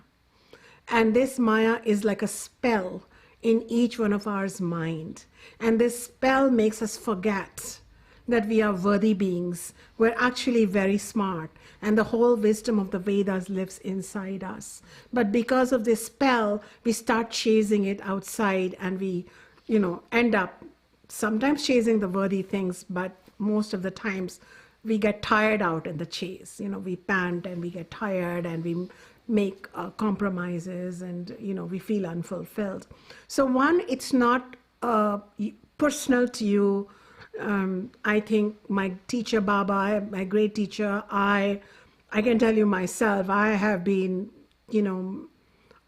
And this Maya is like a spell in each one of ours mind. And this spell makes us forget that we are worthy beings. We're actually very smart, and the whole wisdom of the Vedas lives inside us. But because of this spell, we start chasing it outside, and we end up sometimes chasing the worthy things, but most of the times we get tired out in the chase. We pant and we get tired, and we make compromises, and we feel unfulfilled. So one, it's not personal to you. I think my teacher Baba, my great teacher, I can tell you myself, I have been,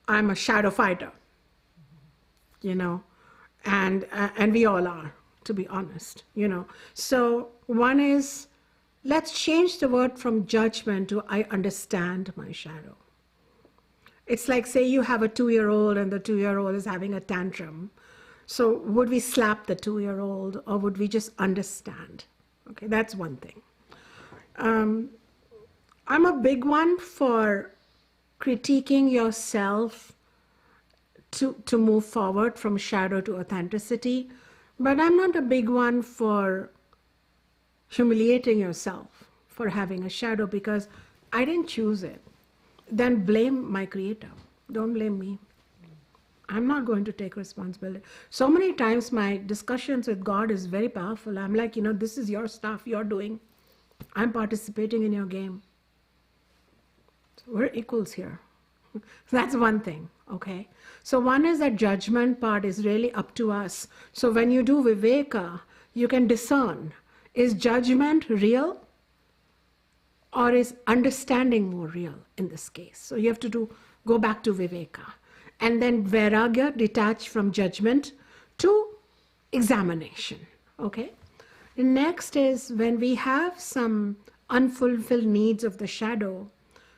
I'm a shadow fighter, and we all are, to be honest, So one is, let's change the word from judgment to I understand my shadow. It's like, say you have a 2-year-old and the 2-year-old is having a tantrum. So would we slap the 2-year-old, or would we just understand? Okay, that's one thing. I'm a big one for critiquing yourself to move forward from shadow to authenticity, but I'm not a big one for humiliating yourself for having a shadow, because I didn't choose it. Then blame my creator. Don't blame me. I'm not going to take responsibility. So many times my discussions with God is very powerful. I'm like, this is your stuff you're doing. I'm participating in your game. So we're equals here. That's one thing, okay? So one is that judgment part is really up to us. So when you do viveka, you can discern, is judgment real, or is understanding more real in this case? So you have to go back to viveka. And then vairagya, detach from judgment to examination, okay? The next is when we have some unfulfilled needs of the shadow,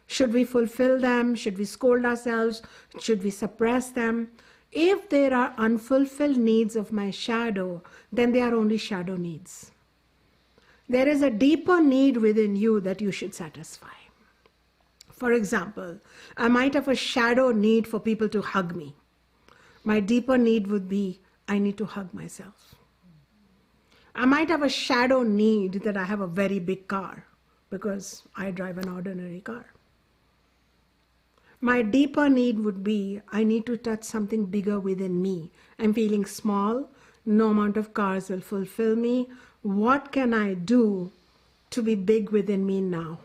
should we fulfill them? Should we scold ourselves? Should we suppress them? If there are unfulfilled needs of my shadow, then they are only shadow needs. There is a deeper need within you that you should satisfy. For example, I might have a shadow need for people to hug me. My deeper need would be, I need to hug myself. I might have a shadow need that I have a very big car because I drive an ordinary car. My deeper need would be, I need to touch something bigger within me. I'm feeling small. No amount of cars will fulfill me. What can I do to be big within me now?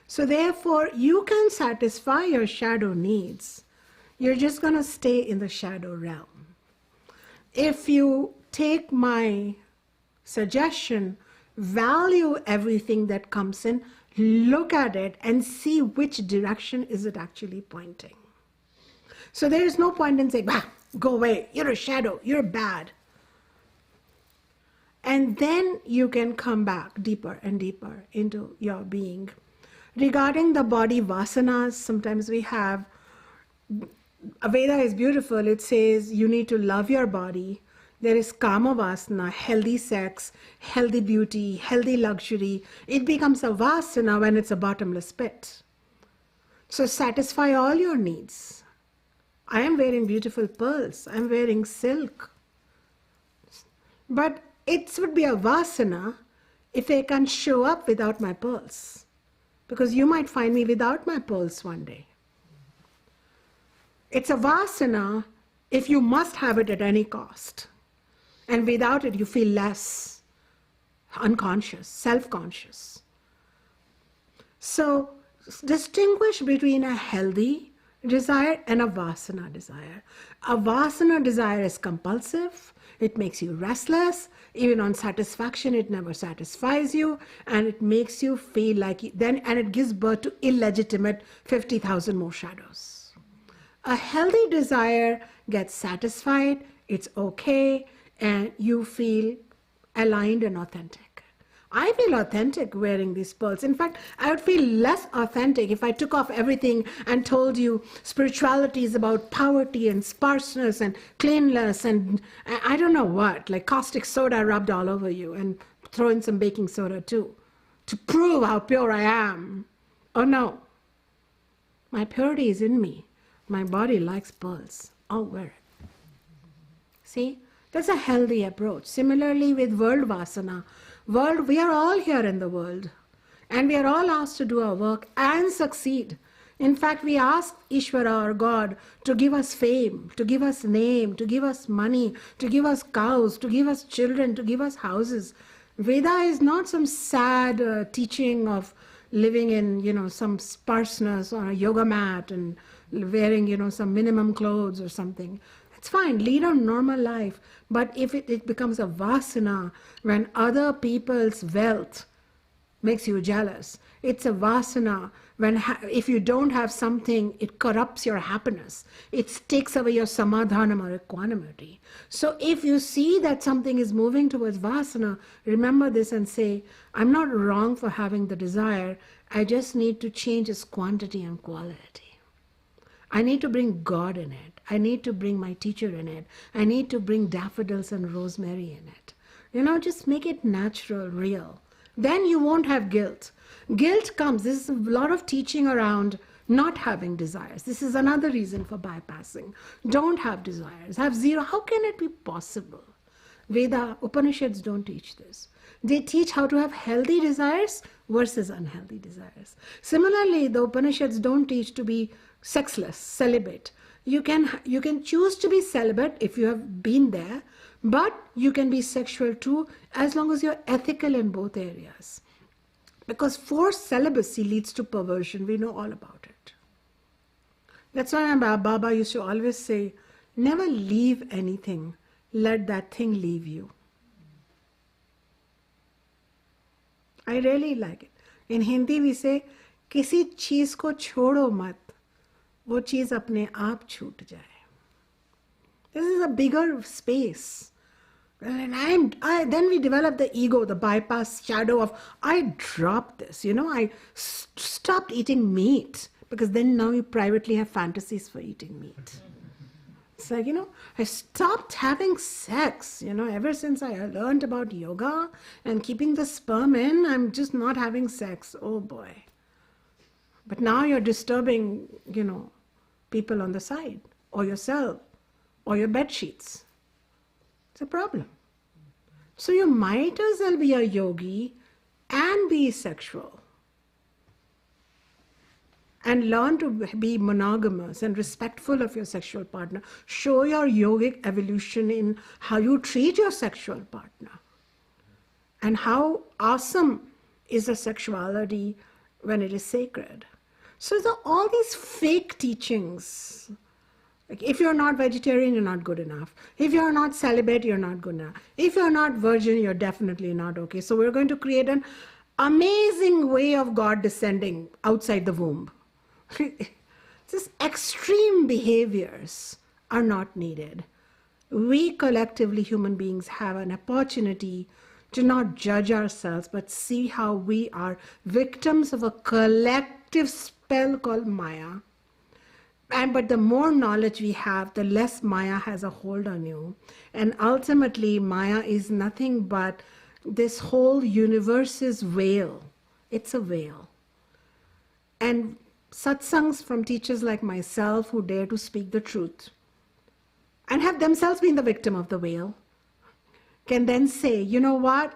So therefore, you can satisfy your shadow needs. You're just going to stay in the shadow realm. If you take my suggestion, value everything that comes in, look at it and see which direction is it actually pointing. So there is no point in saying, bah, go away, you're a shadow, you're bad. And then you can come back deeper and deeper into your being. Regarding the body vasanas, sometimes we have, Veda is beautiful, it says you need to love your body. There is kama vasana, healthy sex, healthy beauty, healthy luxury. It becomes a vasana when it's a bottomless pit. So satisfy all your needs. I am wearing beautiful pearls, I am wearing silk. But it would be a vasana if I can show up without my pearls. Because you might find me without my pearls one day. It's a vasana if you must have it at any cost. And without it, you feel less unconscious, self-conscious. So distinguish between a healthy desire and a vasana desire. A vasana desire is compulsive. It makes you restless. Even on satisfaction, it never satisfies you. And it makes you feel like, and it gives birth to illegitimate 50,000 more shadows. A healthy desire gets satisfied, it's okay, and you feel aligned and authentic. I feel authentic wearing these pearls. In fact, I would feel less authentic if I took off everything and told you spirituality is about poverty and sparseness and cleanliness and I don't know what, like caustic soda rubbed all over you and throw in some baking soda too, to prove how pure I am. Oh no, my purity is in me. My body likes pearls. I'll wear it. See? That's a healthy approach. Similarly with world vasana. World, we are all here in the world. And we are all asked to do our work and succeed. In fact, we ask Ishvara or God to give us fame, to give us name, to give us money, to give us cows, to give us children, to give us houses. Veda is not some sad teaching of living in, some sparseness on a yoga mat and wearing, some minimum clothes or something. It's fine, lead a normal life. But if it becomes a vasana, when other people's wealth makes you jealous, it's a vasana when if you don't have something, it corrupts your happiness. It takes away your samadhanam or equanimity. So if you see that something is moving towards vasana, remember this and say, I'm not wrong for having the desire, I just need to change its quantity and quality. I need to bring God in it. I need to bring my teacher in it. I need to bring daffodils and rosemary in it. Just make it natural, real. Then you won't have guilt. Guilt comes, this is a lot of teaching around not having desires. This is another reason for bypassing. Don't have desires, have zero. How can it be possible? Veda, Upanishads don't teach this. They teach how to have healthy desires versus unhealthy desires. Similarly, the Upanishads don't teach to be sexless, celibate. You can choose to be celibate if you have been there, but you can be sexual too as long as you're ethical in both areas. Because forced celibacy leads to perversion. We know all about it. That's why my Baba used to always say, never leave anything, let that thing leave you. I really like it. In Hindi we say, किसी चीज को छोड़ो मत, वो चीज अपने आप छूट जाए. This is a bigger space. And then we develop the ego, the bypass shadow of, I dropped this, I stopped eating meat, because then now you privately have fantasies for eating meat. It's like, I stopped having sex, ever since I learned about yoga and keeping the sperm in, I'm just not having sex. Oh boy. But now you're disturbing, people on the side, or yourself, or your bed sheets. It's a problem. So you might as well be a yogi and be sexual. And learn to be monogamous and respectful of your sexual partner. Show your yogic evolution in how you treat your sexual partner. And how awesome is the sexuality when it is sacred. So all these fake teachings Like, if you're not vegetarian, you're not good enough. If you're not celibate, you're not good enough. If you're not virgin, you're definitely not okay. So we're going to create an amazing way of God descending outside the womb. These extreme behaviors are not needed. We collectively, human beings, have an opportunity to not judge ourselves, but see how we are victims of a collective spell called Maya. But the more knowledge we have, the less Maya has a hold on you. And ultimately, Maya is nothing but this whole universe's veil. It's a veil. And satsangs from teachers like myself who dare to speak the truth and have themselves been the victim of the veil can then say, you know what?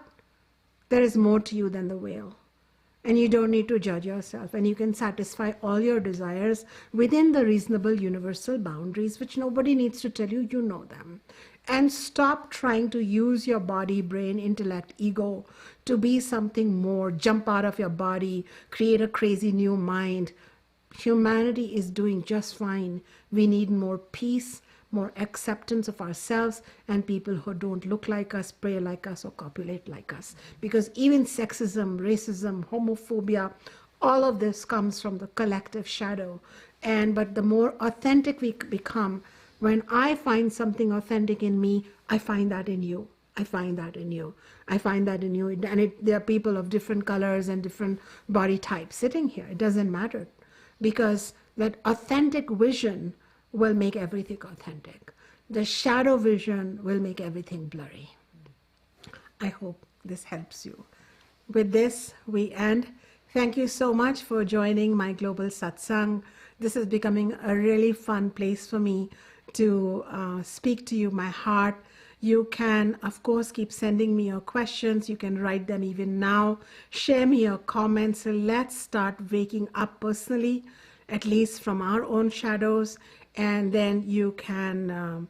There is more to you than the veil. And you don't need to judge yourself, and you can satisfy all your desires within the reasonable universal boundaries, which nobody needs to tell you, you know them. And stop trying to use your body, brain, intellect, ego to be something more, jump out of your body, create a crazy new mind. Humanity is doing just fine. We need more peace, more acceptance of ourselves and people who don't look like us, pray like us, or copulate like us. Because even sexism, racism, homophobia, all of this comes from the collective shadow. But the more authentic we become, when I find something authentic in me, I find that in you. I find that in you. I find that in you. And there are people of different colors and different body types sitting here. It doesn't matter. Because that authentic vision will make everything authentic. The shadow vision will make everything blurry. I hope this helps you. With this, we end. Thank you so much for joining my global satsang. This is becoming a really fun place for me to speak to you, my heart. You can, of course, keep sending me your questions. You can write them even now. Share me your comments. Let's start waking up personally, at least from our own shadows. And then you can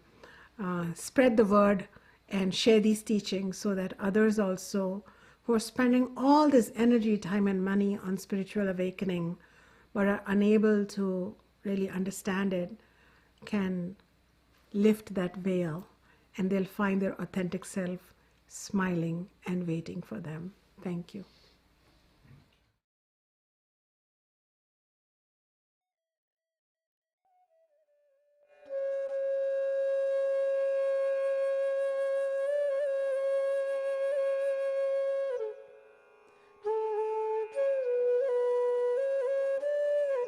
spread the word and share these teachings so that others also who are spending all this energy, time, and money on spiritual awakening but are unable to really understand it can lift that veil, and they'll find their authentic self smiling and waiting for them. Thank you.